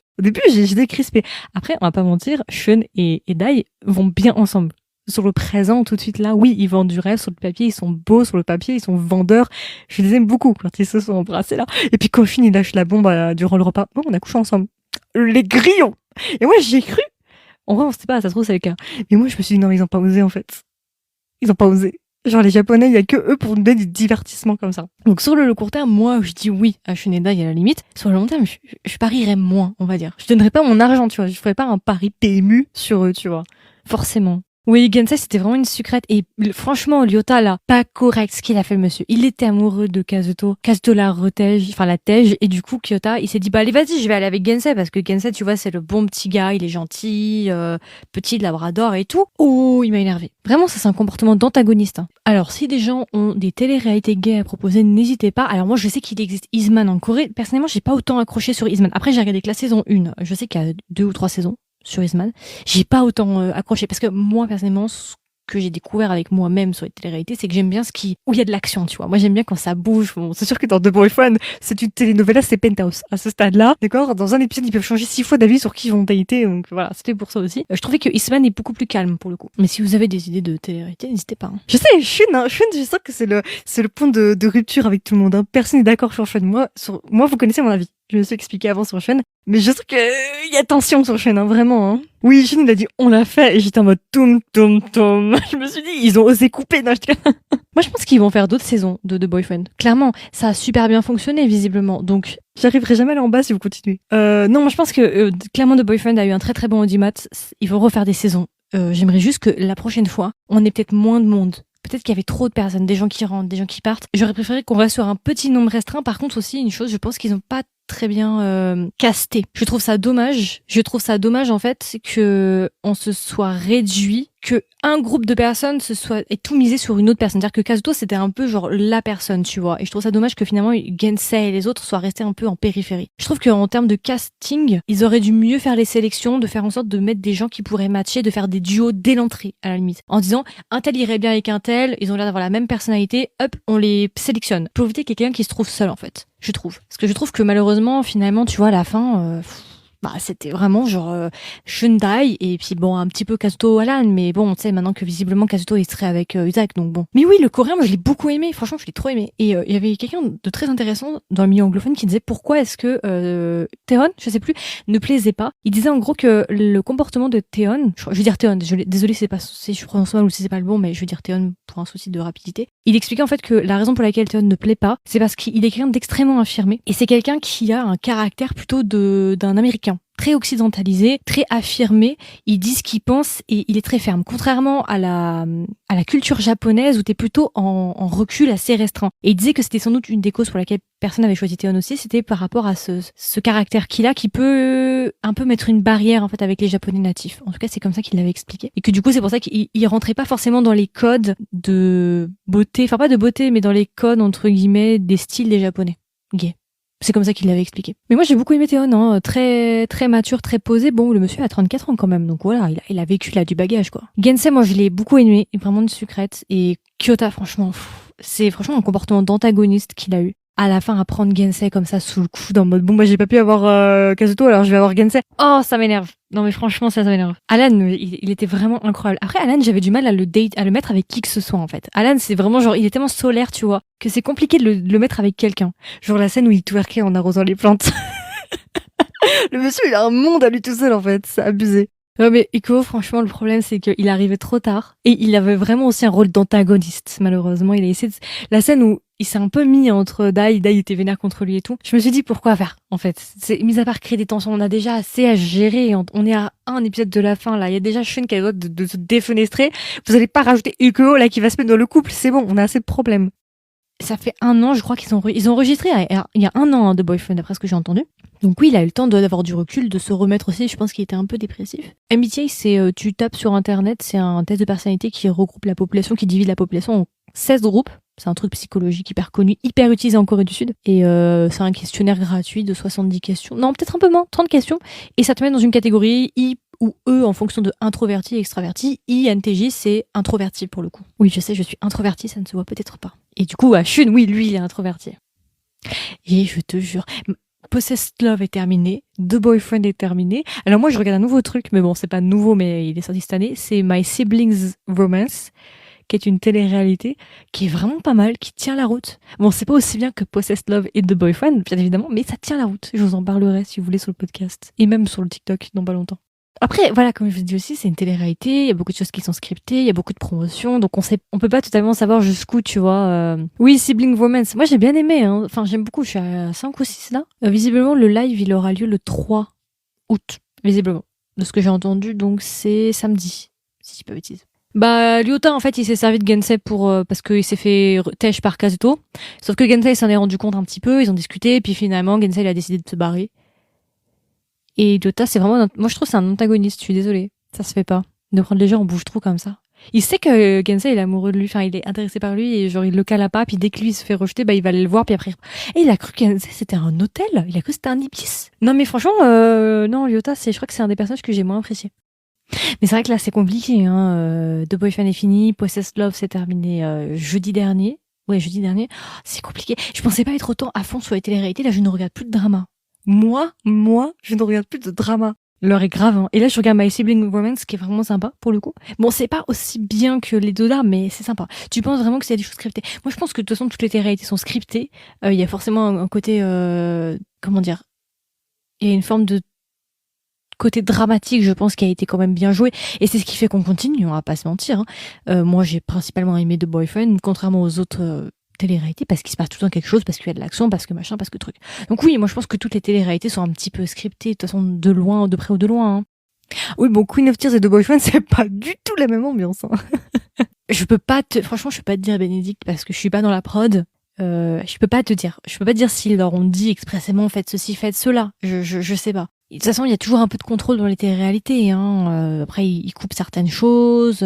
j'ai crispé. Après on va pas mentir, Sean et Dai vont bien ensemble. Sur le présent tout de suite là, oui ils vendent du rêve sur le papier, ils sont beaux sur le papier, ils sont vendeurs. Je les aime beaucoup quand ils se sont embrassés là. Et puis quand Sean il lâche la bombe durant le repas, bon on a couché ensemble. Les grillons. Et moi j'ai cru. En vrai, on sait pas, ça se trouve, c'est le cas. Mais moi, je me suis dit, non, ils ont pas osé, en fait. Ils ont pas osé. Genre, les Japonais, il y a que eux pour nous donner du divertissement comme ça. Donc, sur le court terme, moi, je dis oui à Shuneda, il y a la limite. Sur le long terme, je parierais moins, on va dire. Je donnerais pas mon argent, tu vois. Je ferais pas un pari PMU sur eux, tu vois. Forcément. Oui, Gensei, c'était vraiment une sucrète. Et franchement, Ryota, là, pas correct ce qu'il a fait, le monsieur. Il était amoureux de Kazuto. Kazuto la retège, enfin la tège. Et du coup, Kyota, il s'est dit, bah allez, vas-y, je vais aller avec Gensei. Parce que Gensei, tu vois, c'est le bon petit gars. Il est gentil, petit labrador et tout. Oh, il m'a énervé. Vraiment, ça, c'est un comportement d'antagoniste. Hein. Alors, si des gens ont des télé-réalités gays à proposer, n'hésitez pas. Alors, moi, je sais qu'il existe Isman en Corée. Personnellement, j'ai pas autant accroché sur Isman. Après, j'ai regardé que la saison 1. Je sais qu'il y a 2 ou 3 saisons sur Isman, j'ai pas autant accroché parce que moi personnellement ce que j'ai découvert avec moi-même sur les télé-réalités, c'est que j'aime bien où il y a de l'action, tu vois. Moi j'aime bien quand ça bouge. Bon, c'est sûr que dans The Boyfriend, c'est une télénovela, c'est Penthouse à ce stade-là, d'accord. Dans un épisode, ils peuvent changer 6 fois d'avis sur qui ils vont dater, donc voilà, c'était pour ça aussi. Je trouvais que Isman est beaucoup plus calme pour le coup. Mais si vous avez des idées de télé-réalité, n'hésitez pas. Hein. Je sais, Shun, je sens que c'est le point de rupture avec tout le monde. Hein. Personne n'est d'accord sur Shun. Moi, vous connaissez mon avis. Je me suis expliqué avant sur Sean, mais je trouve que y a tension sur Sean, hein, vraiment. Hein. Oui, Sean il a dit on l'a fait et j'étais en mode toum. Je me suis dit ils ont osé couper. Non, moi je pense qu'ils vont faire d'autres saisons de The Boyfriend. Clairement, ça a super bien fonctionné visiblement, donc j'arriverai jamais à aller en bas si vous continuez. Non, moi je pense que clairement The Boyfriend a eu un très très bon audimat. Ils vont refaire des saisons. j'aimerais juste que la prochaine fois, on ait peut-être moins de monde. Peut-être qu'il y avait trop de personnes, des gens qui rentrent, des gens qui partent. J'aurais préféré qu'on reste sur un petit nombre restreint. Par contre, aussi, une chose, je pense qu'ils ont pas très bien casté. Je trouve ça dommage. Je trouve ça dommage, en fait, que on se soit réduit, que un groupe de personnes ait tout misé sur une autre personne. C'est-à-dire que Kazuto, c'était un peu genre la personne, tu vois. Et je trouve ça dommage que finalement, Gensei et les autres soient restés un peu en périphérie. Je trouve qu'en termes de casting, ils auraient dû mieux faire les sélections, de faire en sorte de mettre des gens qui pourraient matcher, de faire des duos dès l'entrée, à la limite. En disant, un tel irait bien avec un tel, ils ont l'air d'avoir la même personnalité, hop, on les sélectionne. Pour éviter quelqu'un qui se trouve seul, en fait. Je trouve. Parce que je trouve que malheureusement, finalement, tu vois, à la fin, c'était vraiment genre Shundai et puis bon, un petit peu Kazuto Alan, mais bon, tu sais, maintenant que visiblement Kazuto il serait avec Isaac, donc bon. Mais oui, le coréen, moi je l'ai beaucoup aimé, franchement, je l'ai trop aimé. Et il y avait quelqu'un de très intéressant dans le milieu anglophone qui disait pourquoi est-ce que Taeyeon, je sais plus, ne plaisait pas. Il disait en gros que le comportement de Taeyeon, je veux dire Taeyeon, désolé si je prononce mal ou si c'est pas le bon, mais je veux dire Taeyeon pour un souci de rapidité. Il expliquait en fait que la raison pour laquelle Taeyeon ne plaît pas, c'est parce qu'il est quelqu'un d'extrêmement affirmé et c'est quelqu'un qui a un caractère plutôt d'un Américain. Très occidentalisé, très affirmé, il dit ce qu'il pense et il est très ferme. Contrairement à la culture japonaise où t'es plutôt en recul assez restreint. Et il disait que c'était sans doute une des causes pour laquelle personne n'avait choisi Taeyeon aussi, c'était par rapport à ce caractère qu'il a qui peut un peu mettre une barrière en fait avec les japonais natifs. En tout cas, c'est comme ça qu'il l'avait expliqué. Et que du coup, c'est pour ça qu'il rentrait pas forcément dans les codes de beauté, enfin pas de beauté, mais dans les codes entre guillemets des styles des japonais gays. C'est comme ça qu'il l'avait expliqué. Mais moi, j'ai beaucoup aimé Taeyeon, hein. Très, très mature, très posé. Bon, le monsieur a 34 ans quand même. Donc voilà, il a vécu là du bagage, quoi. Gensei, moi, je l'ai beaucoup aimé. Vraiment une sucrète. Et Kyota, franchement, c'est franchement un comportement d'antagoniste qu'il a eu. À la fin, à prendre Gensei comme ça sous le coude en mode bon, bah, j'ai pas pu avoir Kazuto, alors je vais avoir Gensei. Oh, ça m'énerve. Non, mais franchement, ça m'énerve. Alan, il était vraiment incroyable. Après, Alan, j'avais du mal à le mettre avec qui que ce soit, en fait. Alan, c'est vraiment genre, il est tellement solaire, tu vois, que c'est compliqué de le mettre avec quelqu'un. Genre la scène où il twerkait en arrosant les plantes. Le monsieur, il a un monde à lui tout seul, en fait. C'est abusé. Ouais, mais Iko, franchement, le problème, c'est qu'il arrivait trop tard. Et il avait vraiment aussi un rôle d'antagoniste, malheureusement. Il a essayé la scène où il s'est un peu mis entre Dai était vénère contre lui et tout. Je me suis dit, pourquoi faire, en fait? C'est, mis à part créer des tensions, on a déjà assez à gérer. On est à un épisode de la fin, là. Il y a déjà Shun qui a le droit de se défenestrer. Vous allez pas rajouter Iko, là, qui va se mettre dans le couple. C'est bon, on a assez de problèmes. Ça fait 1 an, je crois qu'ils ont enregistré il y a 1 an, hein, de Boyfriend, d'après ce que j'ai entendu. Donc oui, il a eu le temps d'avoir du recul, de se remettre aussi. Je pense qu'il était un peu dépressif. MBTI, c'est tu tapes sur internet, c'est un test de personnalité qui regroupe la population, qui divise la population en 16 groupes. C'est un truc psychologique hyper connu, hyper utilisé en Corée du Sud. Et c'est un questionnaire gratuit de 70 questions. Non, peut-être un peu moins, 30 questions. Et ça te met dans une catégorie I ou E en fonction de introverti et extraverti. INTJ, c'est introverti pour le coup. Oui, je sais, je suis introverti, ça ne se voit peut-être pas. Et du coup, Shun, oui, lui, il est introverti. Et je te jure, Possessed Love est terminé, The Boyfriend est terminé. Alors moi, je regarde un nouveau truc, mais bon, c'est pas nouveau, mais il est sorti cette année. C'est My Siblings Romance, qui est une télé-réalité qui est vraiment pas mal, qui tient la route. Bon, c'est pas aussi bien que Possessed Love et The Boyfriend, bien évidemment, mais ça tient la route. Je vous en parlerai si vous voulez sur le podcast et même sur le TikTok dans pas longtemps. Après, voilà, comme je vous dis aussi, c'est une télé-réalité, il y a beaucoup de choses qui sont scriptées, il y a beaucoup de promotions, donc on peut pas totalement savoir jusqu'où, tu vois. Oui, Sibling Romance, moi j'ai bien aimé, hein. Enfin j'aime beaucoup, je suis à 5 ou 6 là. Visiblement, le live, il aura lieu le 3 août, visiblement, de ce que j'ai entendu, donc c'est samedi, si je dis pas bêtise. Bah, Ryota, en fait, il s'est servi de Gensei parce qu'il s'est fait têche par Kazuto, sauf que Gensei s'en est rendu compte un petit peu, ils ont discuté, puis finalement, Gensei il a décidé de se barrer. Et Ryota, c'est vraiment, moi je trouve que c'est un antagoniste, je suis désolée. Ça se fait pas. De prendre les gens en bouche-trou comme ça. Il sait que Gensei il est amoureux de lui, enfin il est intéressé par lui et genre il le cala pas, puis dès que lui se fait rejeter, bah il va aller le voir, puis après. Et il a cru que Gensei c'était un hôtel, il a cru que c'était un ibis. Non mais franchement, non, Ryota, je crois que c'est un des personnages que j'ai moins apprécié. Mais c'est vrai que là c'est compliqué, hein. The Boyfriend est fini, Possessed Love c'est terminé jeudi dernier. Ouais, jeudi dernier. C'est compliqué. Je pensais pas être autant à fond sur les télé-réalités, là je ne regarde plus de drama. Moi, je ne regarde plus de drama. L'heure est grave, hein. Et là, je regarde My Sibling Romance, qui est vraiment sympa, pour le coup. Bon, c'est pas aussi bien que les deux là, mais c'est sympa. Tu penses vraiment que c'est des choses scriptées? Moi, je pense que de toute façon, toutes les télé-réalités sont scriptées. Il y a forcément un côté, comment dire? Il y a une forme de côté dramatique, je pense, qui a été quand même bien joué. Et c'est ce qui fait qu'on continue, on va pas se mentir, hein. Moi, j'ai principalement aimé The Boyfriend, contrairement aux autres télé-réalités, parce qu'il se passe tout le temps quelque chose, parce qu'il y a de l'action, parce que machin, parce que truc. Donc oui, moi je pense que toutes les télé-réalités sont un petit peu scriptées, de toute façon de loin, de près ou de loin, hein. Oui, bon, Queen of Tears et The Boyfriend, c'est pas du tout la même ambiance. Hein. Franchement, je peux pas te dire Bénédicte parce que je suis pas dans la prod. Je peux pas te dire. Je peux pas te dire s'ils leur ont dit expressément faites ceci, faites cela. Je sais pas. De toute façon, il y a toujours un peu de contrôle dans les téléréalités. Hein. Après, ils coupent certaines choses.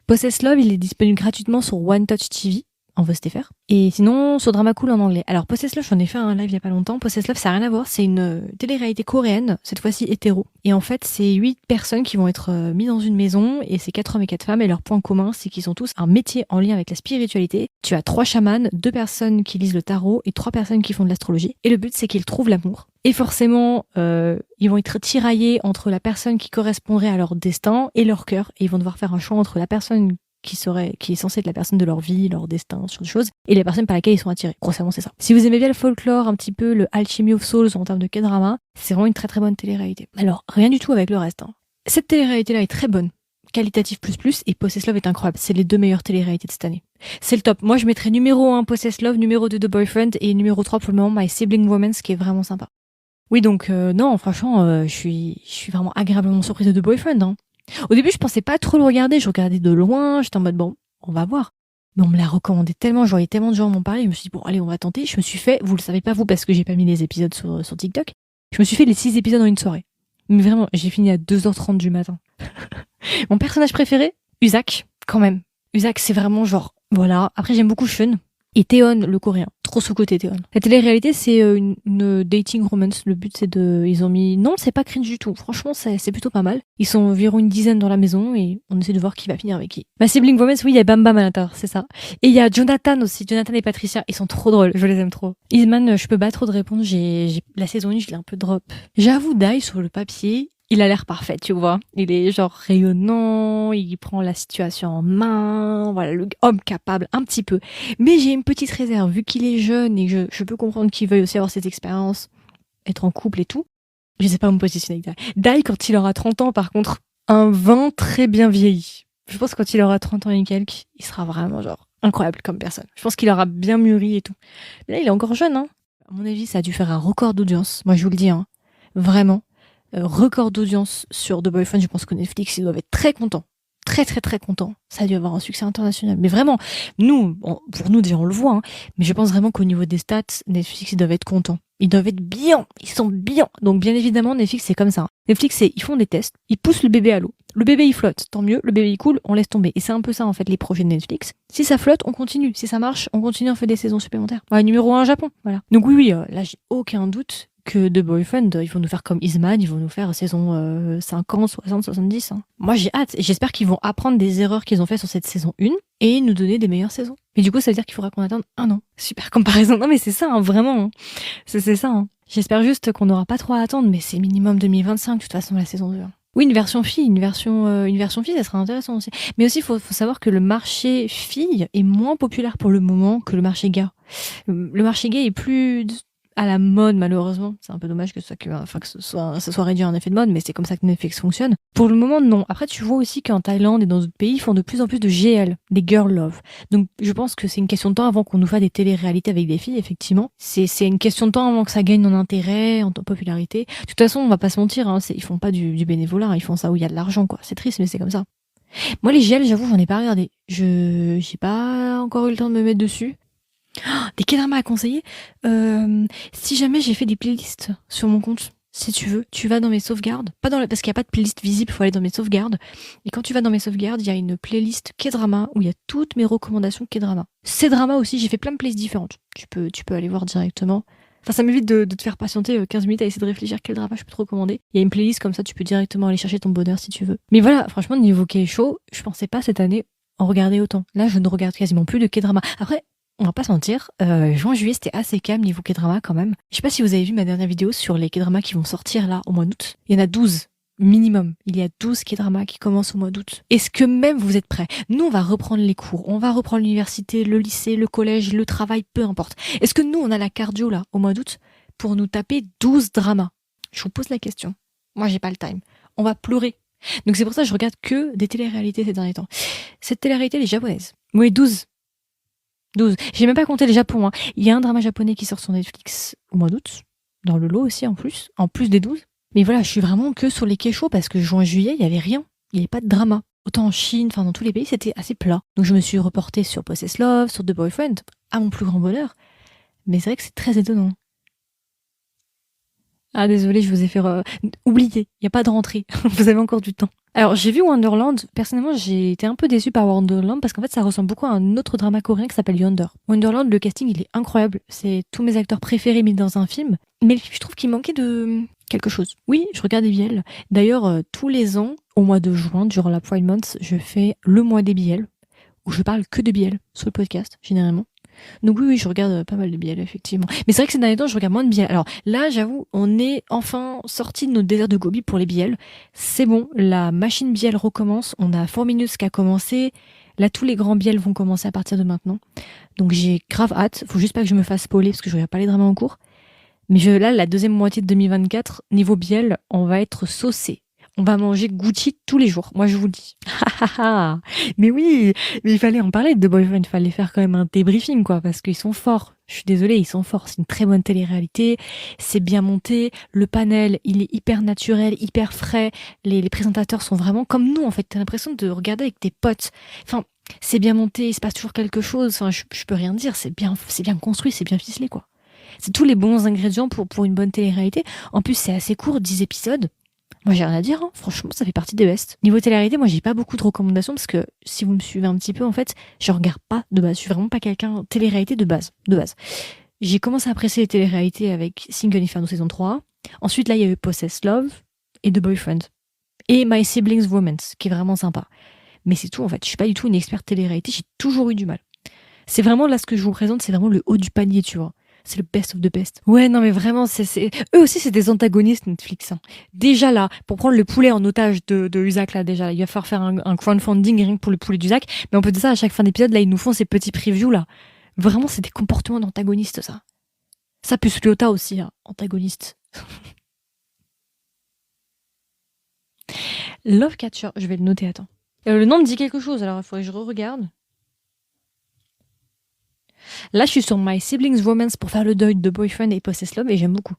Possess Love, il est disponible gratuitement sur One Touch TV en VSTFR. Et sinon, sur Drama Cool en anglais. Alors, Possess Love, j'en ai fait un live il y a pas longtemps. Possess Love, ça n'a rien à voir. C'est une télé-réalité coréenne, cette fois-ci hétéro. Et en fait, c'est 8 personnes qui vont être mis dans une maison. Et c'est 4 hommes et 4 femmes. Et leur point commun, c'est qu'ils ont tous un métier en lien avec la spiritualité. Tu as 3 chamans, 2 personnes qui lisent le tarot et 3 personnes qui font de l'astrologie. Et le but, c'est qu'ils trouvent l'amour. Et forcément, ils vont être tiraillés entre la personne qui correspondrait à leur destin et leur cœur. Et ils vont devoir faire un choix entre la personne qui est censée être la personne de leur vie, leur destin, sur des choses, et les personnes par lesquelles ils sont attirés. Grossièrement, c'est ça. Si vous aimez bien le folklore, un petit peu le Alchemy of Souls en termes de K-drama, c'est vraiment une très très bonne télé-réalité. Alors, rien du tout avec le reste. Hein. Cette télé-réalité-là est très bonne. Qualitative plus, et Possess Love est incroyable. C'est les 2 meilleures télé-réalités de cette année. C'est le top. Moi, je mettrais numéro 1 Possess Love, numéro 2 The Boyfriend, et numéro 3 pour le moment My Sibling Romance, qui est vraiment sympa. Oui, donc, non, franchement, je suis vraiment agréablement surprise de The Boyfriend. Hein. Au début, je pensais pas trop le regarder, je regardais de loin, j'étais en mode bon, on va voir. Mais on me l'a recommandé tellement, je voyais tellement de gens m'en parler, je me suis dit bon, allez, on va tenter. Je me suis fait, vous le savez pas vous, parce que j'ai pas mis les épisodes sur TikTok, je me suis fait les 6 épisodes en une soirée. Mais vraiment, j'ai fini à 2h30 du matin. Mon personnage préféré, Usak, quand même. Usak, c'est vraiment genre, voilà. Après, j'aime beaucoup Shun. Et Taeon, le coréen. Trop sous-côté Taeon. La télé-réalité, c'est une dating romance. Le but, c'est ils ont mis... Non, c'est pas cringe du tout. Franchement, c'est plutôt pas mal. Ils sont environ une dizaine dans la maison et on essaie de voir qui va finir avec qui. Ma sibling romance, oui, il y a Bam Bam à l'intérieur, c'est ça. Et il y a Jonathan aussi. Jonathan et Patricia. Ils sont trop drôles. Je les aime trop. Isman, je peux pas trop te répondre. La saison 1, je l'ai un peu drop. J'avoue, Dai, sur le papier, il a l'air parfait, tu vois. Il est genre rayonnant, il prend la situation en main, voilà, le homme capable, un petit peu. Mais j'ai une petite réserve, vu qu'il est jeune et que je peux comprendre qu'il veuille aussi avoir cette expérience, être en couple et tout. Je sais pas où me positionner avec Dai. Dai, quand il aura 30 ans, par contre, un vin très bien vieilli. Je pense que quand il aura 30 ans et quelques, il sera vraiment genre incroyable comme personne. Je pense qu'il aura bien mûri et tout. Mais là, il est encore jeune, hein. À mon avis, ça a dû faire un record d'audience. Moi, je vous le dis, hein. Vraiment. Record d'audience sur The Boyfriend, je pense que Netflix, ils doivent être très contents. Très très très contents. Ça a dû avoir un succès international. Mais vraiment, nous, pour nous déjà on le voit, hein, mais je pense vraiment qu'au niveau des stats, Netflix, ils doivent être contents. Ils doivent être bien, ils sont bien. Donc bien évidemment, Netflix, c'est comme ça. Netflix, ils font des tests, ils poussent le bébé à l'eau. Le bébé, il flotte, tant mieux. Le bébé, il coule, on laisse tomber. Et c'est un peu ça, en fait, les projets de Netflix. Si ça flotte, on continue. Si ça marche, on continue, on fait des saisons supplémentaires. Ouais, numéro 1 Japon, voilà. Donc oui, là, j'ai aucun doute que The Boyfriend, ils vont nous faire comme Isman, ils vont nous faire saison 50, 60, 70. Hein. Moi, j'ai hâte. J'espère qu'ils vont apprendre des erreurs qu'ils ont fait sur cette saison 1 et nous donner des meilleures saisons. Mais du coup, ça veut dire qu'il faudra qu'on attende 1 an. Super comparaison. Non, mais c'est ça, hein, vraiment. Hein. C'est ça. Hein. J'espère juste qu'on n'aura pas trop à attendre, mais c'est minimum 2025, de toute façon, la saison 2. Hein. Oui, une version fille, une version fille, ça serait intéressant aussi. Mais aussi, faut savoir que le marché fille est moins populaire pour le moment que le marché gars. Le marché gay est plus à la mode, malheureusement. C'est un peu dommage que ça soit réduit à un effet de mode, mais c'est comme ça que Netflix fonctionne. Pour le moment, non. Après, tu vois aussi qu'en Thaïlande et dans d'autres pays, ils font de plus en plus de GL, des girl love. Donc, je pense que c'est une question de temps avant qu'on nous fasse des télé-réalités avec des filles, effectivement. C'est une question de temps avant que ça gagne en intérêt, en popularité. De toute façon, on va pas se mentir, hein, ils font pas du bénévolat, hein, ils font ça où il y a de l'argent, quoi. C'est triste, mais c'est comme ça. Moi, les GL, j'avoue, j'en ai pas regardé. J'ai pas encore eu le temps de me mettre dessus. Des K-dramas à conseiller. Si jamais j'ai fait des playlists sur mon compte, si tu veux, tu vas dans mes sauvegardes. Parce qu'il n'y a pas de playlist visible, il faut aller dans mes sauvegardes. Et quand tu vas dans mes sauvegardes, il y a une playlist K-drama où il y a toutes mes recommandations K-drama. C-drama aussi, j'ai fait plein de playlists différentes. Tu peux aller voir directement. Enfin, ça m'évite de te faire patienter 15 minutes à essayer de réfléchir quel drama je peux te recommander. Il y a une playlist comme ça, tu peux directement aller chercher ton bonheur si tu veux. Mais voilà, franchement, niveau K-show, je pensais pas cette année en regarder autant. Là, je ne regarde quasiment plus de K-drama. Après, on va pas se mentir, juin-juillet c'était assez calme niveau K-drama quand même. Je sais pas si vous avez vu ma dernière vidéo sur les K-dramas qui vont sortir là au mois d'août. Il y en a 12 minimum. Il y a 12 K-dramas qui commencent au mois d'août. Est-ce que même vous êtes prêts? Nous on va reprendre les cours, on va reprendre l'université, le lycée, le collège, le travail, peu importe. Est-ce que nous on a la cardio là au mois d'août pour nous taper 12 dramas? Je vous pose la question. Moi j'ai pas le time. On va pleurer. Donc c'est pour ça que je regarde que des télé-réalités ces derniers temps. Cette télé-réalité elle est japonaise. Oui, 12. J'ai même pas compté le Japon. Hein. Il y a un drama japonais qui sort sur Netflix au mois d'août, dans le lot aussi en plus des 12. Mais voilà, je suis vraiment que sur les kéchos parce que juin-juillet, il y avait rien. Il n'y avait pas de drama. Autant en Chine, enfin dans tous les pays, c'était assez plat. Donc je me suis reportée sur Possess Love, sur The Boyfriend, à mon plus grand bonheur. Mais c'est vrai que c'est très étonnant. Ah désolé, je vous ai fait oublier. Il n'y a pas de rentrée. Vous avez encore du temps. Alors j'ai vu Wonderland. Personnellement, j'ai été un peu déçue par Wonderland parce qu'en fait, ça ressemble beaucoup à un autre drama coréen qui s'appelle Yonder. Wonderland, le casting, il est incroyable. C'est tous mes acteurs préférés mis dans un film. Mais je trouve qu'il manquait de quelque chose. Oui, je regarde des BL. D'ailleurs, tous les ans, au mois de juin, durant la Pride Month, je fais le mois des BL où je parle que de BL sur le podcast, généralement. Donc oui, je regarde pas mal de BL, effectivement. Mais c'est vrai que ces derniers temps, je regarde moins de BL. Alors là, j'avoue, on est enfin sorti de notre désert de Gobi pour les BL. C'est bon, la machine BL recommence. On a 4 Minutes qui a commencé. Là, tous les grands BL vont commencer à partir de maintenant. Donc j'ai grave hâte. Faut juste pas que je me fasse spoiler parce que je regarde pas les dramas en cours. Mais là, la deuxième moitié de 2024, niveau BL, on va être saucé. On va manger Gucci tous les jours, moi je vous le dis. Mais oui, mais il fallait en parler de The Boyfriend, il fallait faire quand même un débriefing quoi, parce qu'ils sont forts. Je suis désolée, ils sont forts. C'est une très bonne télé-réalité, c'est bien monté, le panel, il est hyper naturel, hyper frais, les présentateurs sont vraiment comme nous en fait. T'as l'impression de regarder avec tes potes. Enfin, c'est bien monté, il se passe toujours quelque chose. Enfin, je peux rien dire, c'est bien construit, c'est bien ficelé quoi. C'est tous les bons ingrédients pour une bonne télé-réalité. En plus, c'est assez court, 10 épisodes. Moi, j'ai rien à dire, hein. Franchement, ça fait partie des best. Niveau télé-réalité, moi, j'ai pas beaucoup de recommandations parce que si vous me suivez un petit peu, en fait, je regarde pas de base. Je suis vraiment pas quelqu'un télé-réalité de base. J'ai commencé à apprécier les télé-réalités avec Single Inferno saison 3. Ensuite, là, il y a eu Possess Love et The Boyfriend. Et My Siblings Romance, qui est vraiment sympa. Mais c'est tout, en fait. Je suis pas du tout une experte télé-réalité. J'ai toujours eu du mal. C'est vraiment, là, ce que je vous présente, c'est vraiment le haut du panier, tu vois. C'est le best of the best. Ouais, non, mais vraiment, eux aussi, c'est des antagonistes Netflix. Hein. Déjà là, pour prendre le poulet en otage de Usac, là, déjà, il va falloir faire un crowdfunding rien que pour le poulet d'Usac. Mais on peut dire ça à chaque fin d'épisode, là, ils nous font ces petits previews, là. Vraiment, c'est des comportements d'antagonistes, ça. Ça, plus Lyota aussi, hein, antagoniste. Love Catcher, je vais le noter, attends. Le nom me dit quelque chose, alors il faudrait que je re-regarde. Là, je suis sur My Siblings Romance pour faire le deuil de Boyfriend et Possess Love et j'aime beaucoup.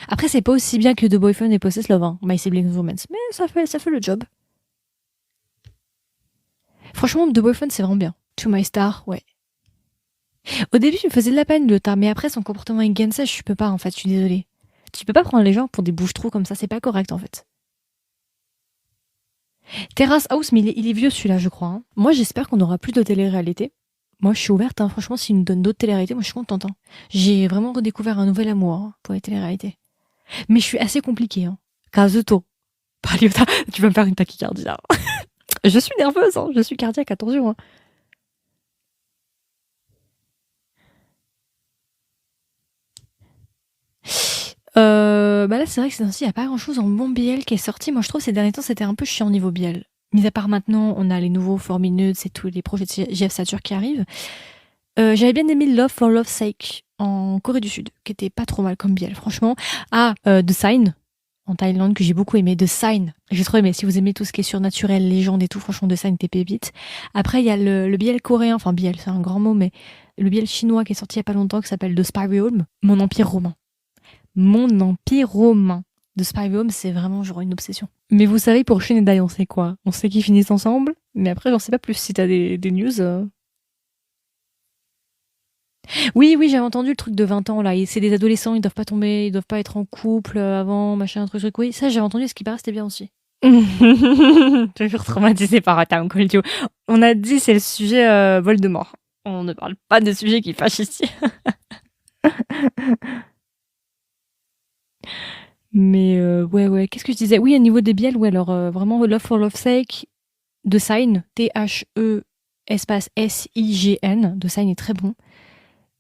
Après, c'est pas aussi bien que The Boyfriend et Possess Love, hein, My Siblings Romance, mais ça fait le job. Franchement, The Boyfriend, c'est vraiment bien. To My Star, ouais. Au début, je me faisais de la peine, Lyota, mais après, son comportement avec Gensa, je peux pas, en fait, je suis désolée. Tu peux pas prendre les gens pour des bouches-trous comme ça, c'est pas correct, en fait. Terrace House, mais il est vieux celui-là, je crois. Hein. Moi, j'espère qu'on aura plus de télé-réalité. Moi, je suis ouverte, hein. Franchement, s'ils nous donnent d'autres télé-réalités, moi, je suis contente. Hein. J'ai vraiment redécouvert un nouvel amour hein, pour les télé-réalités. Mais je suis assez compliquée. Hein. Kazuto. Paliota, tu vas me faire une tachycardie là. Je suis nerveuse, hein. Je suis cardiaque, attention. Hein. Bah là, c'est vrai que c'est ainsi, il n'y a pas grand-chose en bon BL qui est sorti. Moi, je trouve que ces derniers temps, c'était un peu chiant au niveau BL. Mis à part maintenant, on a les nouveaux 4 Minutes et tous les projets de GF Satur qui arrivent. J'avais bien aimé Love for Love's Sake en Corée du Sud, qui était pas trop mal comme BL, franchement. Ah, The Sign, en Thaïlande, que j'ai beaucoup aimé. The Sign, j'ai trop aimé. Si vous aimez tout ce qui est surnaturel, légende et tout, franchement, The Sign était pépite. Après, il y a le BL coréen, enfin BL, c'est un grand mot, mais le BL chinois qui est sorti il y a pas longtemps, qui s'appelle The Spy Home, Mon Empire Romain. Mon Empire Romain. The Spy Home, c'est vraiment genre une obsession. Mais vous savez, pour Shin et Dai, on sait quoi? On sait qu'ils finissent ensemble, mais après, j'en sais pas plus. Si t'as des news... Oui, j'avais entendu le truc de 20 ans, là. C'est des adolescents, ils doivent pas être en couple avant, machin, truc. Oui, ça, j'ai entendu, ce qui paraît, c'était bien aussi. Toujours traumatisé par Attack on Titan. On a dit, c'est le sujet Voldemort. On ne parle pas de sujet qui fâche ici. Mais ouais, qu'est-ce que je disais? Oui, au niveau des biels, ouais, alors vraiment, Love for Love's Sake, The Sign, T-H-E, espace S-I-G-N, The Sign est très bon.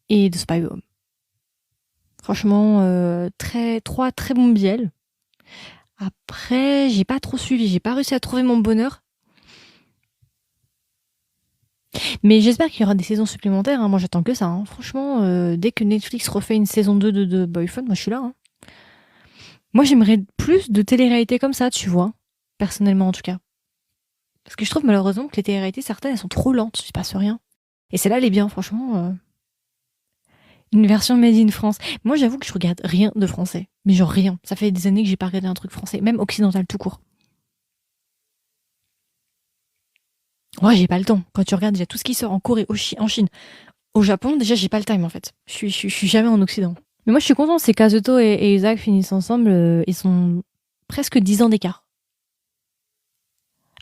Et The Spy Home. Franchement, trois très bons biels. Après, j'ai pas trop suivi, j'ai pas réussi à trouver mon bonheur. Mais j'espère qu'il y aura des saisons supplémentaires. Hein. Moi, j'attends que ça. Hein. Franchement, dès que Netflix refait une saison 2 de Boyfriend, moi, je suis là. Hein. Moi, j'aimerais plus de télé-réalité comme ça, tu vois. Personnellement, en tout cas. Parce que je trouve malheureusement que les télé-réalités, certaines, elles sont trop lentes. Il se passe rien. Et celle-là, elle est bien, franchement. Une version made in France. Moi, j'avoue que je regarde rien de français. Mais genre rien. Ça fait des années que j'ai pas regardé un truc français. Même occidental tout court. Ouais, j'ai pas le temps. Quand tu regardes déjà tout ce qui sort en Corée, en Chine, au Japon, déjà, j'ai pas le time en fait. Je suis jamais en Occident. Mais moi, je suis contente, c'est Kazuto et Isaac finissent ensemble. Ils sont presque 10 ans d'écart.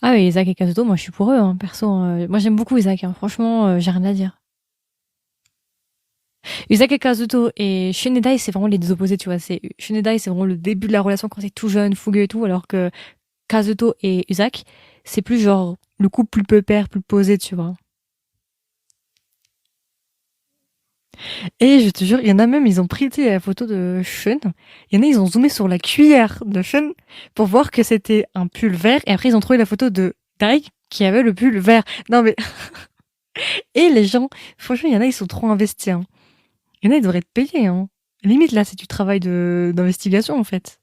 Ah oui, Isaac et Kazuto, moi, je suis pour eux, hein, perso. Moi, j'aime beaucoup Isaac. Hein. Franchement, j'ai rien à dire. Isaac et Kazuto et Shunedai, c'est vraiment les deux opposés, tu vois. Shunedai, c'est vraiment le début de la relation quand c'est tout jeune, fougueux et tout, alors que Kazuto et Isaac, c'est plus genre le couple plus pépère, plus posé, tu vois. Et je te jure, il y en a même, ils ont pris tu sais, la photo de Shun. Il y en a, ils ont zoomé sur la cuillère de Shun pour voir que c'était un pull vert. Et après, ils ont trouvé la photo de Dai qui avait le pull vert. Non mais, et les gens, franchement, il y en a, ils sont trop investis. Hein. Il y en a, ils devraient être payés. Hein. Limite, là, c'est du travail d'investigation, en fait.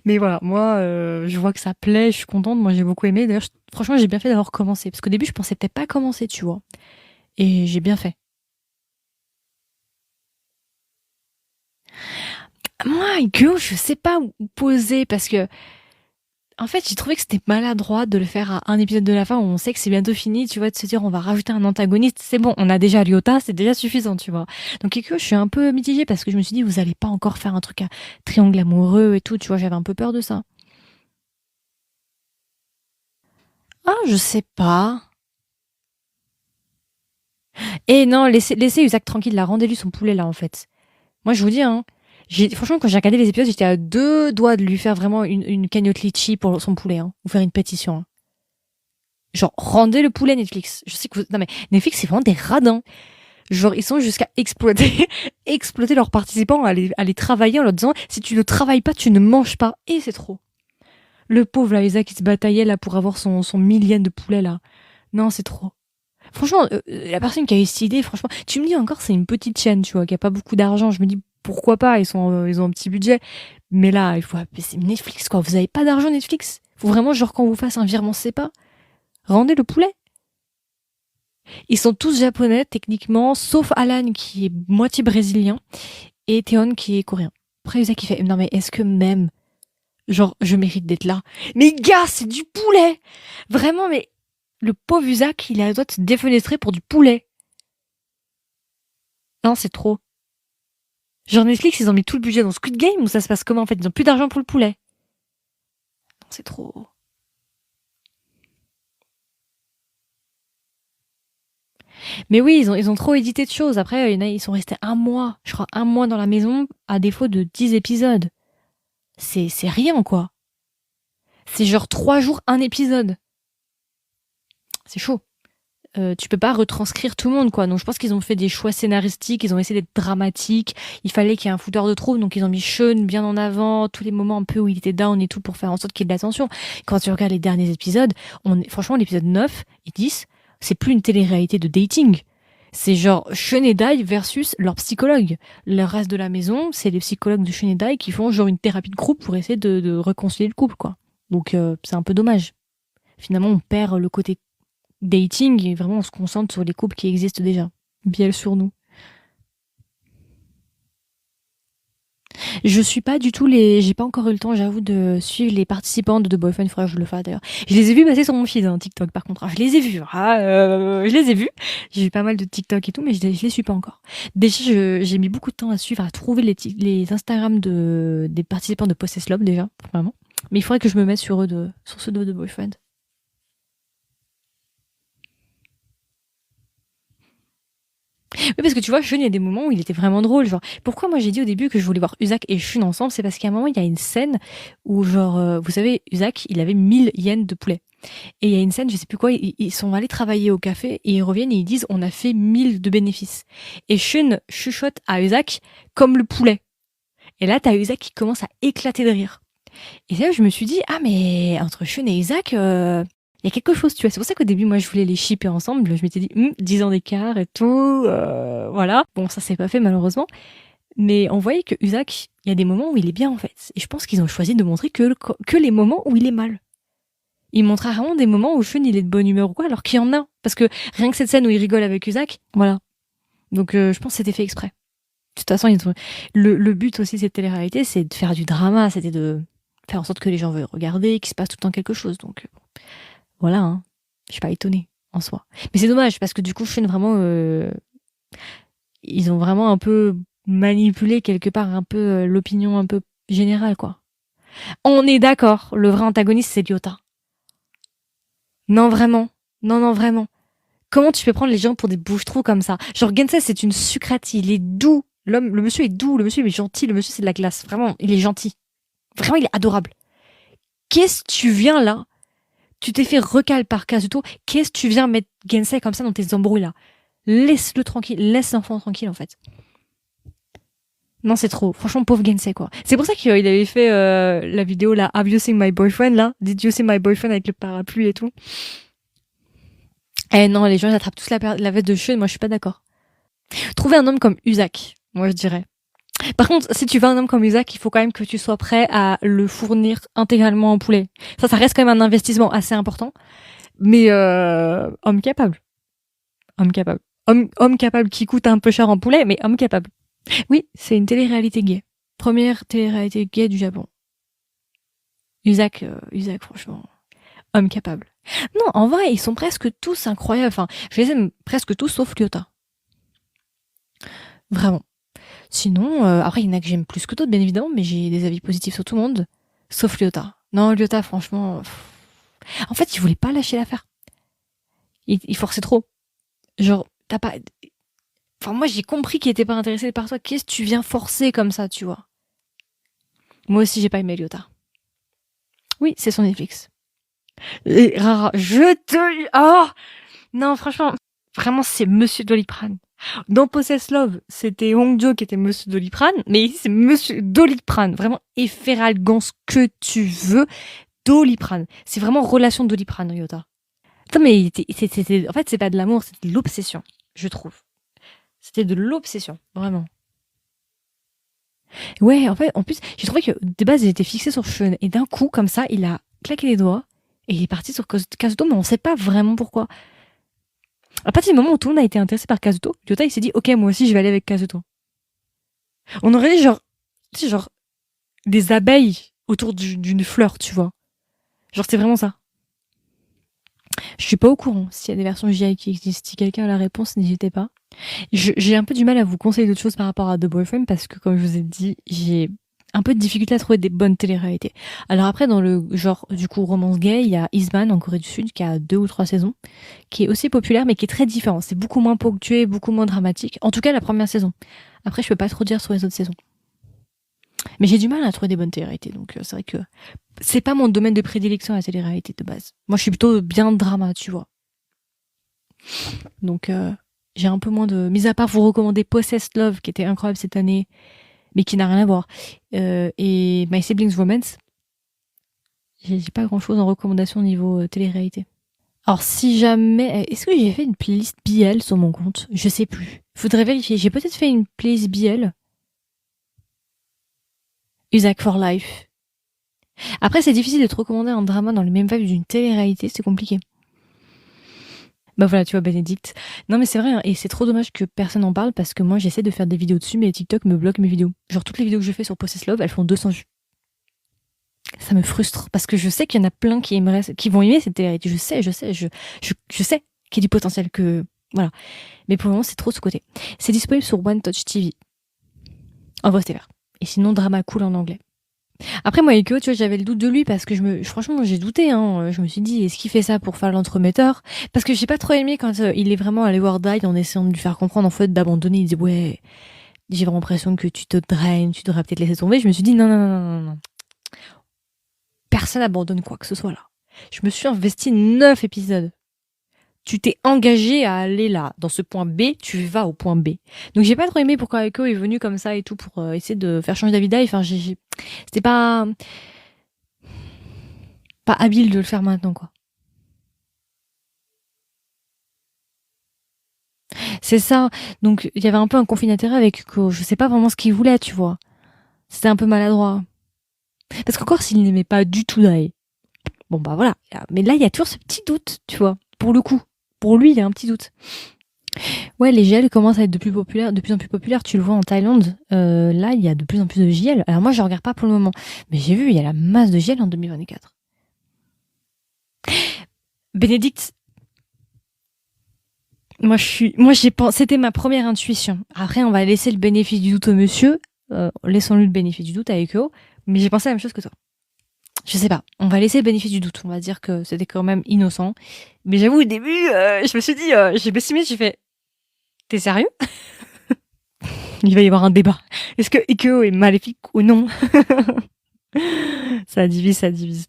Mais voilà, moi, je vois que ça plaît, je suis contente. Moi, j'ai beaucoup aimé. D'ailleurs, franchement, j'ai bien fait d'avoir commencé. Parce qu'au début, je pensais peut-être pas commencer, tu vois. Et j'ai bien fait. Moi, girl, je sais pas où poser parce que, en fait, j'ai trouvé que c'était maladroit de le faire à un épisode de la fin où on sait que c'est bientôt fini, tu vois, de se dire on va rajouter un antagoniste. C'est bon, on a déjà Ryota, c'est déjà suffisant, tu vois. Donc, Kiko, je suis un peu mitigée parce que je me suis dit, vous allez pas encore faire un truc à triangle amoureux et tout, tu vois, j'avais un peu peur de ça. Ah, je sais pas. Et non, laissez Usak tranquille, là, rendez-lui son poulet, là, en fait. Moi, je vous dis, hein, franchement, quand j'ai regardé les épisodes, j'étais à deux doigts de lui faire vraiment une cagnotte litchi pour son poulet, hein, ou faire une pétition. Hein. Genre, rendez le poulet Netflix. Je sais que vous... Non mais, Netflix, c'est vraiment des radins. Genre, ils sont jusqu'à exploiter, exploiter leurs participants, à les travailler en leur disant, si tu ne travailles pas, tu ne manges pas. Et c'est trop. Le pauvre, là, Isaac, qui se bataillait, là, pour avoir son millième de poulet, là. Non, c'est trop. Franchement, la personne qui a eu cette idée, franchement, tu me dis encore, c'est une petite chaîne, tu vois, qui a pas beaucoup d'argent. Je me dis, pourquoi pas, ils ont un petit budget. Mais là, il faut appeler, c'est Netflix, quoi. Vous avez pas d'argent, Netflix? Faut vraiment, genre, qu'on vous fasse un virement, c'est pas. Rendez le poulet. Ils sont tous japonais, techniquement, sauf Alan, qui est moitié brésilien, et Théon, qui est coréen. Après, Yusa qui fait, non, mais est-ce que même, genre, je mérite d'être là? Mais gars, c'est du poulet! Vraiment, mais le pauvre Usak, il a le droit de se défenestrer pour du poulet. Non, c'est trop. Genre Netflix, ils ont mis tout le budget dans Squid Game ou ça se passe comment en fait? Ils ont plus d'argent pour le poulet. Non, c'est trop. Mais oui, ils ont trop édité de choses. Après, il y en a, ils sont restés un mois, je crois, un mois dans la maison, à défaut de 10 épisodes. C'est rien, quoi. C'est genre 3 jours, un épisode. C'est chaud. Tu peux pas retranscrire tout le monde, quoi. Donc je pense qu'ils ont fait des choix scénaristiques, ils ont essayé d'être dramatiques. Il fallait qu'il y ait un fouteur de trouble, donc ils ont mis Sean bien en avant, tous les moments un peu où il était down et tout pour faire en sorte qu'il y ait de l'attention. Quand tu regardes les derniers épisodes, franchement, l'épisode 9 et 10, c'est plus une télé-réalité de dating. C'est genre Sean et Dai versus leur psychologue. Le reste de la maison, c'est les psychologues de Sean et Dai qui font genre une thérapie de groupe pour essayer de réconcilier le couple, quoi. Donc c'est un peu dommage. Finalement, on perd le côté dating et vraiment on se concentre sur les couples qui existent déjà. Biel sur nous. Je suis pas du tout j'ai pas encore eu le temps, j'avoue, de suivre les participants de The Boyfriend. Faudrait que je le fasse d'ailleurs. Je les ai vus passer sur mon feed, hein, TikTok par contre. Ah, je les ai vus. Je les ai vus. J'ai vu pas mal de TikTok et tout, mais je les suis pas encore. Déjà, j'ai mis beaucoup de temps à suivre, à trouver les Instagram des participants de Possess Love déjà, vraiment. Mais il faudrait que je me mette sur sur ceux de The Boyfriend. Oui, parce que tu vois, Shun, il y a des moments où il était vraiment drôle. Genre, pourquoi moi j'ai dit au début que je voulais voir Usak et Shun ensemble, c'est parce qu'à un moment, il y a une scène où, genre, vous savez, Usak, il avait 1000 yens de poulet. Et il y a une scène, je sais plus quoi, ils sont allés travailler au café et ils reviennent et ils disent, on a fait 1000 de bénéfices. Et Shun chuchote à Usak comme le poulet. Et là, t'as Usak qui commence à éclater de rire. Et là, je me suis dit, ah, mais entre Shun et Usak, il y a quelque chose, tu vois. C'est pour ça qu'au début, moi, je voulais les shipper ensemble. Je m'étais dit, 10 ans d'écart et tout, voilà. Bon, ça s'est pas fait, malheureusement. Mais on voyait que Usak, il y a des moments où il est bien, en fait. Et je pense qu'ils ont choisi de montrer que les moments où il est mal. Ils montrent rarement des moments où Shun, il est de bonne humeur ou quoi, alors qu'il y en a. Parce que rien que cette scène où il rigole avec Usak, voilà. Donc je pense que c'était fait exprès. De toute façon, le but aussi de cette télé-réalité, c'est de faire du drama, c'était de faire en sorte que les gens veuillent regarder, qu'il se passe tout le temps quelque chose. Donc voilà, hein. Je suis pas étonnée en soi. Mais c'est dommage parce que du coup, Sean vraiment, ils ont vraiment un peu manipulé quelque part un peu l'opinion un peu générale, quoi. On est d'accord, le vrai antagoniste c'est Ryota. Non vraiment, non vraiment. Comment tu peux prendre les gens pour des bouches-trous comme ça? Genre Gensei c'est une sucrate, il est doux. Le monsieur est doux, le monsieur est gentil, le monsieur c'est de la glace. Vraiment, il est gentil. Vraiment, il est adorable. Qu'est-ce que tu viens là? Tu t'es fait recal par Kazuto. Qu'est-ce que tu viens mettre Gensei comme ça dans tes embrouilles là? Laisse-le tranquille, laisse l'enfant tranquille en fait. Non, c'est trop. Franchement, pauvre Gensei, quoi. C'est pour ça qu'il avait fait la vidéo, là, Have you seen my boyfriend, là? Did you see my boyfriend avec le parapluie et tout? Eh non, les gens, ils attrapent tous la veste de Sean. Moi, je suis pas d'accord. Trouver un homme comme Usak, moi, je dirais. Par contre, si tu veux un homme comme Usak, il faut quand même que tu sois prêt à le fournir intégralement en poulet. Ça reste quand même un investissement assez important. Mais, homme capable. Homme capable. Homme capable qui coûte un peu cher en poulet, mais homme capable. Oui, c'est une télé-réalité gay. Première télé-réalité gay du Japon. Usak, franchement, homme capable. Non, en vrai, ils sont presque tous incroyables. Enfin, je les aime presque tous sauf Ryota. Vraiment. Sinon, après, il y en a que j'aime plus que d'autres, bien évidemment, mais j'ai des avis positifs sur tout le monde, sauf Ryota. Non, Ryota, franchement... En fait, il voulait pas lâcher l'affaire. Il forçait trop. Genre, t'as pas... Enfin, moi, j'ai compris qu'il était pas intéressé par toi. Qu'est-ce que tu viens forcer comme ça, tu vois? Moi aussi, j'ai pas aimé Ryota. Oui, c'est son Netflix. Et Rara, je te... Oh non, franchement, vraiment, c'est Monsieur Doliprane. Dans Possess Love, c'était Hongjo qui était Monsieur Doliprane, mais ici, c'est Monsieur Doliprane. Vraiment, efferalgant ce que tu veux. Doliprane. C'est vraiment relation Doliprane, Ryota. Non, mais en fait, c'est pas de l'amour, c'était de l'obsession, je trouve. C'était de l'obsession, vraiment. Ouais, en fait, en plus, j'ai trouvé que de base, il était fixé sur Sean, et d'un coup, comme ça, il a claqué les doigts, et il est parti sur Kazuto, mais on sait pas vraiment pourquoi. À partir du moment où tout le monde a été intéressé par Kazuto, Ryota, il s'est dit, ok, moi aussi, je vais aller avec Kazuto. On aurait dit genre, tu sais, genre, des abeilles autour d'une fleur, tu vois. Genre, c'est vraiment ça. Je suis pas au courant s'il y a des versions JI qui existent. Si quelqu'un a la réponse, n'hésitez pas. J'ai un peu du mal à vous conseiller d'autres choses par rapport à The Boyfriend parce que, comme je vous ai dit, j'ai un peu de difficulté à trouver des bonnes télé-réalités. Alors après, dans le genre, du coup, romance gay, il y a Eastman en Corée du Sud qui a 2 ou 3 saisons, qui est aussi populaire mais qui est très différent. C'est beaucoup moins ponctué, beaucoup moins dramatique. En tout cas, la première saison. Après, je peux pas trop dire sur les autres saisons. Mais j'ai du mal à trouver des bonnes télé-réalités, donc c'est vrai que c'est pas mon domaine de prédilection la télé-réalité de base. Moi, je suis plutôt bien drama, tu vois. Donc j'ai un peu moins de... Mis à part vous recommander Possessed Love, qui était incroyable cette année, mais qui n'a rien à voir, et My Siblings Romance, j'ai pas grand-chose en recommandation au niveau télé-réalité. Alors si jamais... Est-ce que j'ai fait une playlist BL sur mon compte? Je sais plus. Faudrait vérifier. J'ai peut-être fait une playlist BL. Usak for Life. Après, c'est difficile de te recommander un drama dans le même vibe d'une télé-réalité, c'est compliqué. Bah voilà, tu vois, Bénédicte. Non mais c'est vrai, hein, et c'est trop dommage que personne en parle parce que moi j'essaie de faire des vidéos dessus, mais TikTok me bloque mes vidéos. Genre toutes les vidéos que je fais sur Possess Love, elles font 200 vues. Ça me frustre parce que je sais qu'il y en a plein qui vont aimer cette télé-réalité. Je sais qu'il y a du potentiel que... Voilà. Mais pour le moment, c'est trop de ce côté. C'est disponible sur One Touch TV. En voix stellaire. Et sinon, drama cool en anglais. Après, moi, Eiko, tu vois, j'avais le doute de lui parce que franchement, j'ai douté, hein. Je me suis dit, est-ce qu'il fait ça pour faire l'entremetteur? Parce que j'ai pas trop aimé quand il est vraiment allé voir Dai en essayant de lui faire comprendre, en fait, d'abandonner. Il dit, ouais, j'ai vraiment l'impression que tu te draines, tu devrais peut-être laisser tomber. Je me suis dit, non. Personne abandonne quoi que ce soit là. Je me suis investi 9 épisodes. Tu t'es engagé à aller là, dans ce point B, tu vas au point B. Donc j'ai pas trop aimé pourquoi Eiko est venu comme ça et tout pour essayer de faire changer d'avis Dai. Enfin, c'était pas habile de le faire maintenant, quoi. C'est ça. Donc il y avait un peu un conflit d'intérêt avec Eiko. Je sais pas vraiment ce qu'il voulait, tu vois. C'était un peu maladroit. Parce qu'encore s'il n'aimait pas du tout Dai. Bon bah voilà. Mais là il y a toujours ce petit doute, tu vois, pour le coup. pour lui, il y a un petit doute. Ouais, les JL commencent à être de plus en plus populaires. Tu le vois en Thaïlande. Là, il y a de plus en plus de JL. Alors moi, je regarde pas pour le moment. Mais j'ai vu, il y a la masse de JL en 2024. Bénédicte, j'ai pensé, c'était ma première intuition. Après, on va laisser le bénéfice du doute au monsieur. Laissons-lui le bénéfice du doute avec Eko. Mais j'ai pensé la même chose que toi. Je sais pas. On va laisser le bénéfice du doute. On va dire que c'était quand même innocent. Mais j'avoue, au début, je me suis dit, j'ai baissé, j'ai fait, t'es sérieux? Il va y avoir un débat. Est-ce que Eko est maléfique ou non? Ça divise, ça divise.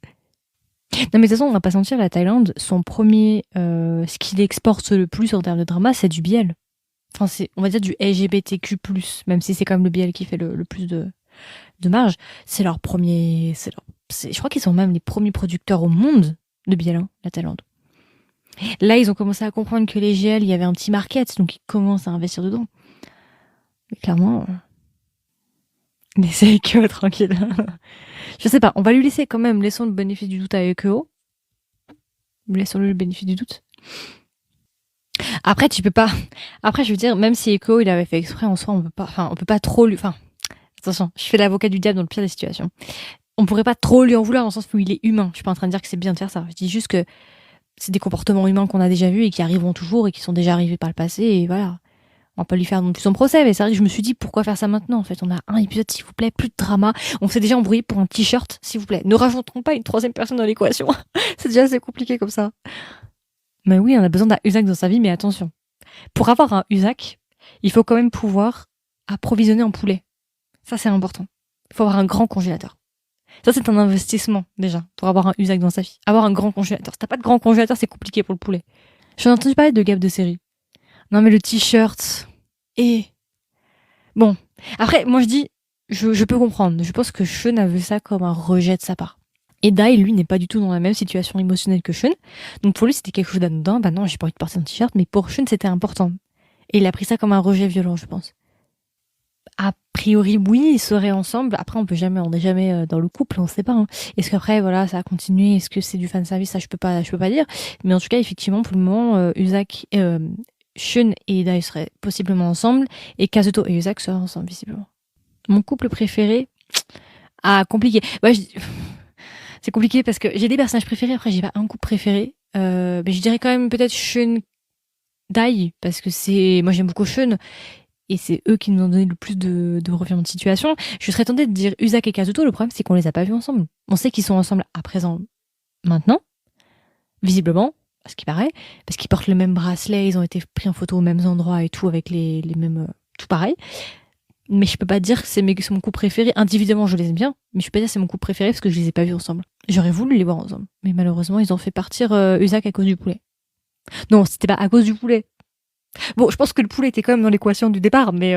Non mais de toute façon, on va pas sentir, la Thaïlande, son premier, ce qu'il exporte le plus en termes de drama, c'est du BL. Enfin, c'est, on va dire du LGBTQ+, même si c'est quand même le BL qui fait le plus de marge. C'est leur premier, je crois qu'ils sont même les premiers producteurs au monde de BL, hein, la Thaïlande. Là, ils ont commencé à comprendre que les GL, il y avait un petit market, donc ils commencent à investir dedans. Mais clairement, laissez Eko tranquille. Je sais pas, on va lui laisser quand même, laissons le bénéfice du doute à Eko. Laissons-lui le bénéfice du doute. Après, tu peux pas. Après, je veux dire, même si Eko, il avait fait exprès, en soi, on peut pas trop lui. Enfin, attention, je fais l'avocat du diable dans le pire des situations. On pourrait pas trop lui en vouloir dans le sens où il est humain. Je suis pas en train de dire que c'est bien de faire ça. Je dis juste que c'est des comportements humains qu'on a déjà vus et qui arriveront toujours et qui sont déjà arrivés par le passé. Et voilà. On va pas lui faire non plus son procès, mais c'est vrai que je me suis dit pourquoi faire ça maintenant. En fait, on a un épisode, s'il vous plaît, plus de drama. On s'est déjà embrouillé pour un t-shirt, s'il vous plaît. Ne rajoutons pas une troisième personne dans l'équation. C'est déjà assez compliqué comme ça. Mais oui, on a besoin d'un Usac dans sa vie, mais attention. Pour avoir un Usac, il faut quand même pouvoir approvisionner en poulet. Ça, c'est important. Il faut avoir un grand congélateur. Ça, c'est un investissement, déjà, pour avoir un Usac dans sa vie. Avoir un grand congélateur. Si t'as pas de grand congélateur, c'est compliqué pour le poulet. J'en ai entendu parler de Gap de série. Non, mais le t-shirt. Et. Bon. Après, moi, je dis, je peux comprendre. Je pense que Sean a vu ça comme un rejet de sa part. Et Dai, lui, n'est pas du tout dans la même situation émotionnelle que Sean. Donc pour lui, c'était quelque chose d'anodin. Bah non, j'ai pas envie de porter un t-shirt, mais pour Sean, c'était important. Et il a pris ça comme un rejet violent, je pense. A priori, oui, ils seraient ensemble. Après, on n'est jamais dans le couple, on sait pas. Hein. Est-ce qu'après, voilà, ça a continué? Est-ce que c'est du fanservice? Ça, je peux pas dire. Mais en tout cas, effectivement, pour le moment, Sean et Dai seraient possiblement ensemble, et Kazuto et Usac seraient ensemble, visiblement. Mon couple préféré? Ah, compliqué. Ouais, c'est compliqué parce que j'ai des personnages préférés, après j'ai pas un couple préféré. Mais je dirais quand même peut-être Sean Dai, parce que moi j'aime beaucoup Sean, et c'est eux qui nous ont donné le plus de revirements de situation. Je serais tentée de dire Usac et Kazuto, le problème c'est qu'on les a pas vus ensemble. On sait qu'ils sont ensemble à présent, maintenant, visiblement, à ce qui paraît, parce qu'ils portent le même bracelet, ils ont été pris en photo aux mêmes endroits et tout, avec les mêmes... tout pareil. Mais je peux pas dire que c'est mon couple préféré. Individuellement, je les aime bien, mais je peux pas dire que c'est mon couple préféré parce que je les ai pas vus ensemble. J'aurais voulu les voir ensemble. Mais malheureusement, ils ont fait partir Usac à cause du poulet. Non, c'était pas à cause du poulet. Bon, je pense que le poulet était quand même dans l'équation du départ, mais...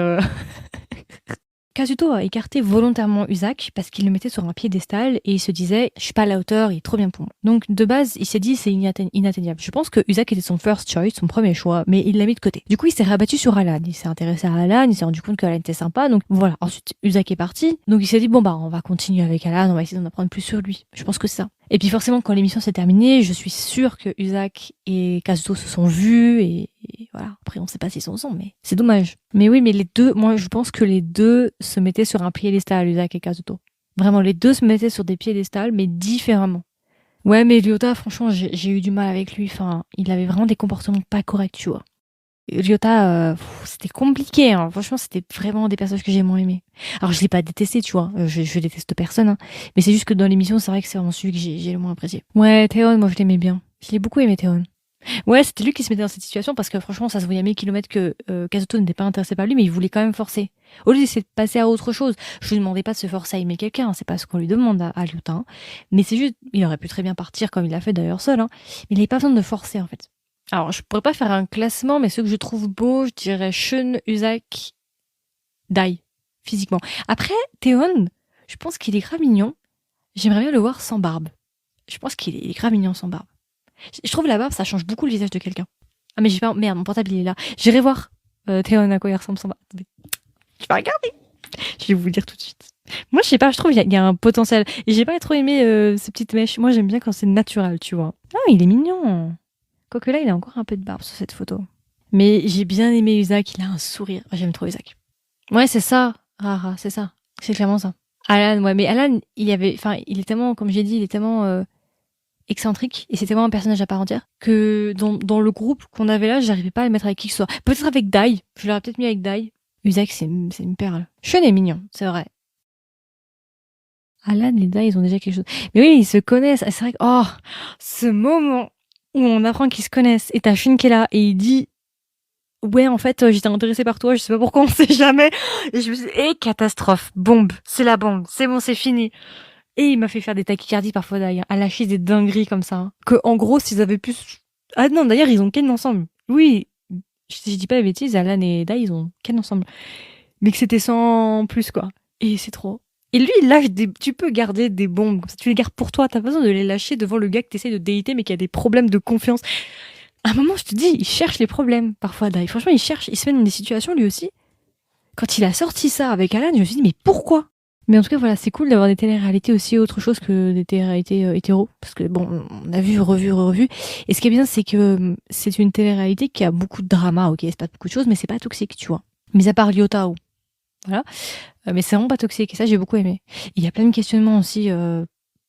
Kazuto a écarté volontairement Usac parce qu'il le mettait sur un piédestal et il se disait « je suis pas à la hauteur, il est trop bien pour moi ». Donc de base, il s'est dit c'est inatteignable. Je pense que Usac était son first choice, son premier choix, mais il l'a mis de côté. Du coup, il s'est rabattu sur Alan, il s'est intéressé à Alan, il s'est rendu compte qu'Alan était sympa, donc voilà. Ensuite, Usac est parti, donc il s'est dit bon bah on va continuer avec Alan, on va essayer d'en apprendre plus sur lui. Je pense que c'est ça. Et puis forcément, quand l'émission s'est terminée, je suis sûre que Usac et Kazuto se sont vus et voilà. Après, on sait pas s'ils sont ensemble, mais c'est dommage. Mais oui, mais les deux, moi, je pense que les deux se mettaient sur un piédestal, Usac et Kazuto. Vraiment, les deux se mettaient sur des piédestals, mais différemment. Ouais, mais Ryota, franchement, j'ai eu du mal avec lui. Enfin, il avait vraiment des comportements pas corrects, tu vois. Ryota, c'était compliqué, hein. Franchement, c'était vraiment des personnages que j'ai moins aimés. Alors, je l'ai pas détesté, tu vois. Je déteste personne, hein. Mais c'est juste que dans l'émission, c'est vrai que c'est vraiment celui que j'ai le moins apprécié. Ouais, Théon, moi, je l'aimais bien. Je l'ai beaucoup aimé, Théon. Ouais, c'était lui qui se mettait dans cette situation parce que franchement, ça se voyait à 1000 kilomètres que Kazuto n'était pas intéressé par lui, mais il voulait quand même forcer. Au lieu d'essayer de passer à autre chose, je lui demandais pas de se forcer à aimer quelqu'un, hein, c'est pas ce qu'on lui demande à Ryota. Hein. Mais c'est juste, il aurait pu très bien partir comme il l'a fait d'ailleurs seul, hein. Mais il n'avait pas besoin de forcer en fait. Alors, je pourrais pas faire un classement, mais ceux que je trouve beaux, je dirais Sean, Usac, Dai, physiquement. Après, Théon, je pense qu'il est grave mignon. J'aimerais bien le voir sans barbe. Je pense qu'il est grave mignon sans barbe. Je trouve la barbe, ça change beaucoup le visage de quelqu'un. Ah mais j'ai pas... Merde, mon portable il est là. J'irai voir Théon à quoi il ressemble sans barbe. Attendez. Je vais regarder. Je vais vous le dire tout de suite. Moi, je sais pas, je trouve qu'il y a un potentiel. Et j'ai pas trop aimé ces petites mèches. Moi, j'aime bien quand c'est naturel, tu vois. Ah, il est mignon. Quoique là, il a encore un peu de barbe sur cette photo. Mais j'ai bien aimé Isaac, il a un sourire. J'aime trop Isaac. Ouais, c'est ça, Rara, c'est ça. C'est clairement ça. Alan, ouais, mais Alan, il est tellement, comme j'ai dit, il est tellement excentrique et c'est tellement un personnage à part entière que dans le groupe qu'on avait là, j'arrivais pas à le mettre avec qui que ce soit. Peut-être avec Dai, je l'aurais peut-être mis avec Dai. Isaac, c'est une perle. Sean est mignon, c'est vrai. Alan et Dai, ils ont déjà quelque chose. Mais oui, ils se connaissent. C'est vrai que, oh, ce moment où on apprend qu'ils se connaissent et t'as Sean qui est là et il dit, ouais, en fait, j'étais intéressée par toi, je sais pas pourquoi, on sait jamais. Et je me suis dit, catastrophe, bombe, c'est la bombe, c'est bon, c'est fini. Et il m'a fait faire des tachycardies parfois d'ailleurs, à lâcher des dingueries comme ça. Hein. Que, en gros, s'ils avaient pu... Ah non, d'ailleurs, ils ont ken ensemble. Oui, je dis pas les bêtises, Alan et Dai, ils ont ken ensemble. Mais que c'était sans plus, quoi. Et c'est trop. Et lui, il lâche des... Tu peux garder des bombes, comme ça, tu les gardes pour toi, t'as pas besoin de les lâcher devant le gars que t'essayes de déiter, mais qui a des problèmes de confiance. À un moment, je te dis, il cherche les problèmes, parfois, Dai. Franchement, il cherche, il se met dans des situations, lui aussi. Quand il a sorti ça avec Alan, je me suis dit, mais pourquoi? Mais en tout cas, voilà, c'est cool d'avoir des télé-réalités aussi autre chose que des télé-réalités hétéros. Parce que, bon, on a vu, revu. Et ce qui est bien, c'est que c'est une télé-réalité qui a beaucoup de drama, ok, c'est pas beaucoup de choses, mais c'est pas toxique, tu vois. Mis à part Lyota, voilà. Mais c'est vraiment pas toxique, et ça, j'ai beaucoup aimé. Il y a plein de questionnements aussi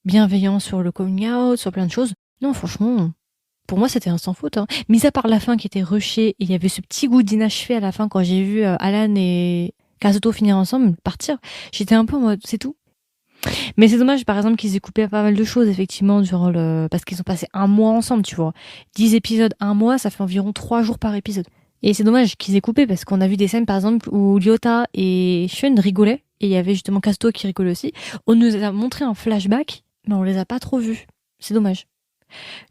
bienveillants sur le coming out, sur plein de choses. Non, franchement, pour moi, c'était un sans faute. Hein. Mis à part la fin qui était rushée, et il y avait ce petit goût d'inachevé à la fin quand j'ai vu Alan et Kazuto finir ensemble, partir. J'étais un peu en mode, c'est tout. Mais c'est dommage, par exemple, qu'ils aient coupé pas mal de choses, effectivement, parce qu'ils ont passé un mois ensemble, tu vois. 10 épisodes, un mois, ça fait environ 3 jours par épisode. Et c'est dommage qu'ils aient coupé, parce qu'on a vu des scènes, par exemple, où Ryota et Shun rigolaient, et il y avait justement Kazuto qui rigolait aussi. On nous a montré un flashback, mais on les a pas trop vus. C'est dommage.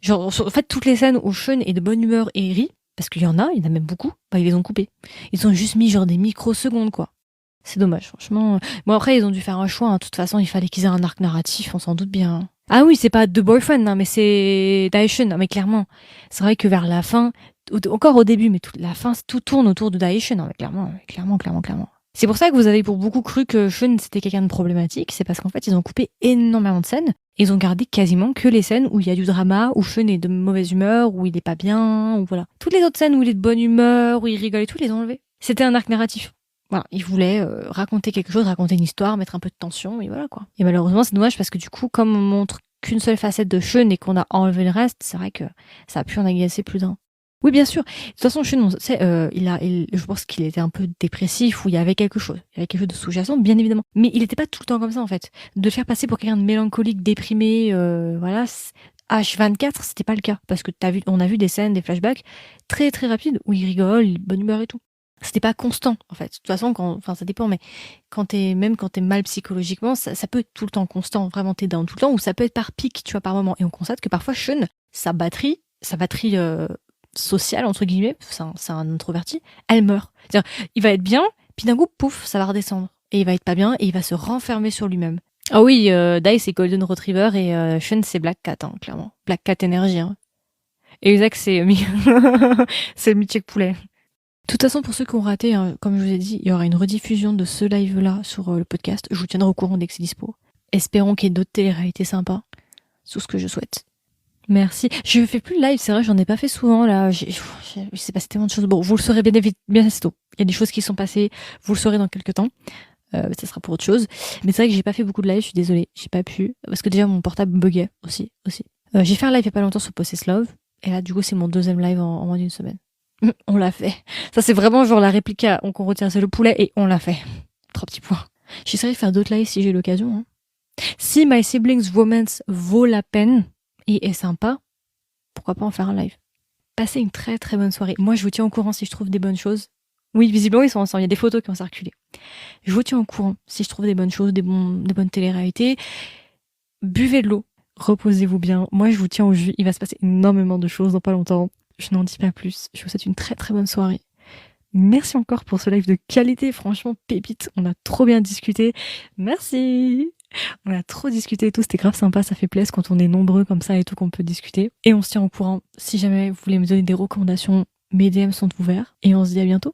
Genre, en fait, toutes les scènes où Shun est de bonne humeur et rit, parce qu'il y en a même beaucoup, bah, ils les ont coupées. Ils ont juste mis genre des microsecondes, quoi. C'est dommage, franchement. Bon, après, ils ont dû faire un choix. Hein. De toute façon, il fallait qu'ils aient un arc narratif, on s'en doute bien. Ah oui, c'est pas The Boyfriend, hein, mais c'est Daishin. Non, mais clairement, c'est vrai que vers la fin, encore au début, mais toute la fin, tout tourne autour de Daishin. Non, mais clairement. C'est pour ça que vous avez pour beaucoup cru que Shun c'était quelqu'un de problématique. C'est parce qu'en fait, ils ont coupé énormément de scènes. Et ils ont gardé quasiment que les scènes où il y a du drama, où Shun est de mauvaise humeur, où il est pas bien, ou voilà. Toutes les autres scènes où il est de bonne humeur, où il rigole et tout, ils les ont enlevées. C'était un arc narratif. Voilà, il voulait raconter quelque chose, raconter une histoire, mettre un peu de tension, et voilà quoi. Et malheureusement, c'est dommage parce que du coup, comme on montre qu'une seule facette de Shun et qu'on a enlevé le reste, c'est vrai que ça a pu en agacer plus d'un. Oui, bien sûr. De toute façon, Shun, on sait, je pense qu'il était un peu dépressif ou il y avait quelque chose. Il y avait quelque chose de sous-jacent, bien évidemment. Mais il était pas tout le temps comme ça, en fait. De le faire passer pour quelqu'un de mélancolique, déprimé, voilà. H24, c'était pas le cas. Parce que on a vu des scènes, des flashbacks très très rapides où il rigole, bonne humeur et tout. C'était pas constant, en fait. De toute façon, ça dépend, mais quand t'es mal psychologiquement, ça peut être tout le temps constant, vraiment t'es down tout le temps, ou ça peut être par pic, tu vois, par moment. Et on constate que parfois, Shun, sa batterie sociale, entre guillemets, c'est un introverti, elle meurt. C'est-à-dire, il va être bien, puis d'un coup, pouf, ça va redescendre. Et il va être pas bien, et il va se renfermer sur lui-même. Ah oui, Dai, c'est Golden Retriever, et Shun, c'est Black Cat, hein, clairement. Black Cat énergie, hein. Et Isaac, c'est c'est Michek Poulet. De toute façon, pour ceux qui ont raté, hein, comme je vous ai dit, il y aura une rediffusion de ce live-là sur le podcast. Je vous tiendrai au courant dès que c'est dispo. Espérons qu'il y ait d'autres télé-réalités sympas. C'est tout ce que je souhaite. Merci. Je fais plus de live, c'est vrai, j'en ai pas fait souvent, là. Je sais pas, c'est tellement de choses. Bon, vous le saurez bien assez tôt. Il y a des choses qui sont passées, vous le saurez dans quelques temps. Ça sera pour autre chose. Mais c'est vrai que j'ai pas fait beaucoup de live, je suis désolée. J'ai pas pu. Parce que déjà, mon portable buguait aussi. J'ai fait un live il y a pas longtemps sur Possess Love. Et là, du coup, c'est mon deuxième live en moins d'une semaine. On l'a fait. Ça, c'est vraiment genre la réplique qu'on retient, c'est le poulet et on l'a fait. 3 petits points. J'essaierai de faire d'autres lives si j'ai l'occasion. Hein. Si My Siblings Romance vaut la peine et est sympa, pourquoi pas en faire un live. Passez une très très bonne soirée. Moi, je vous tiens au courant si je trouve des bonnes choses. Oui, visiblement, ils sont ensemble. Il y a des photos qui ont circulé. Je vous tiens au courant si je trouve des bonnes choses, des bonnes télé-réalités. Buvez de l'eau. Reposez-vous bien. Moi, je vous tiens au jus. Il va se passer énormément de choses dans pas longtemps. Je n'en dis pas plus. Je vous souhaite une très très bonne soirée. Merci encore pour ce live de qualité. Franchement, pépite. On a trop bien discuté. Merci. On a trop discuté et tout. C'était grave sympa. Ça fait plaisir quand on est nombreux comme ça et tout qu'on peut discuter. Et on se tient au courant. Si jamais vous voulez me donner des recommandations, mes DM sont ouverts. Et on se dit à bientôt.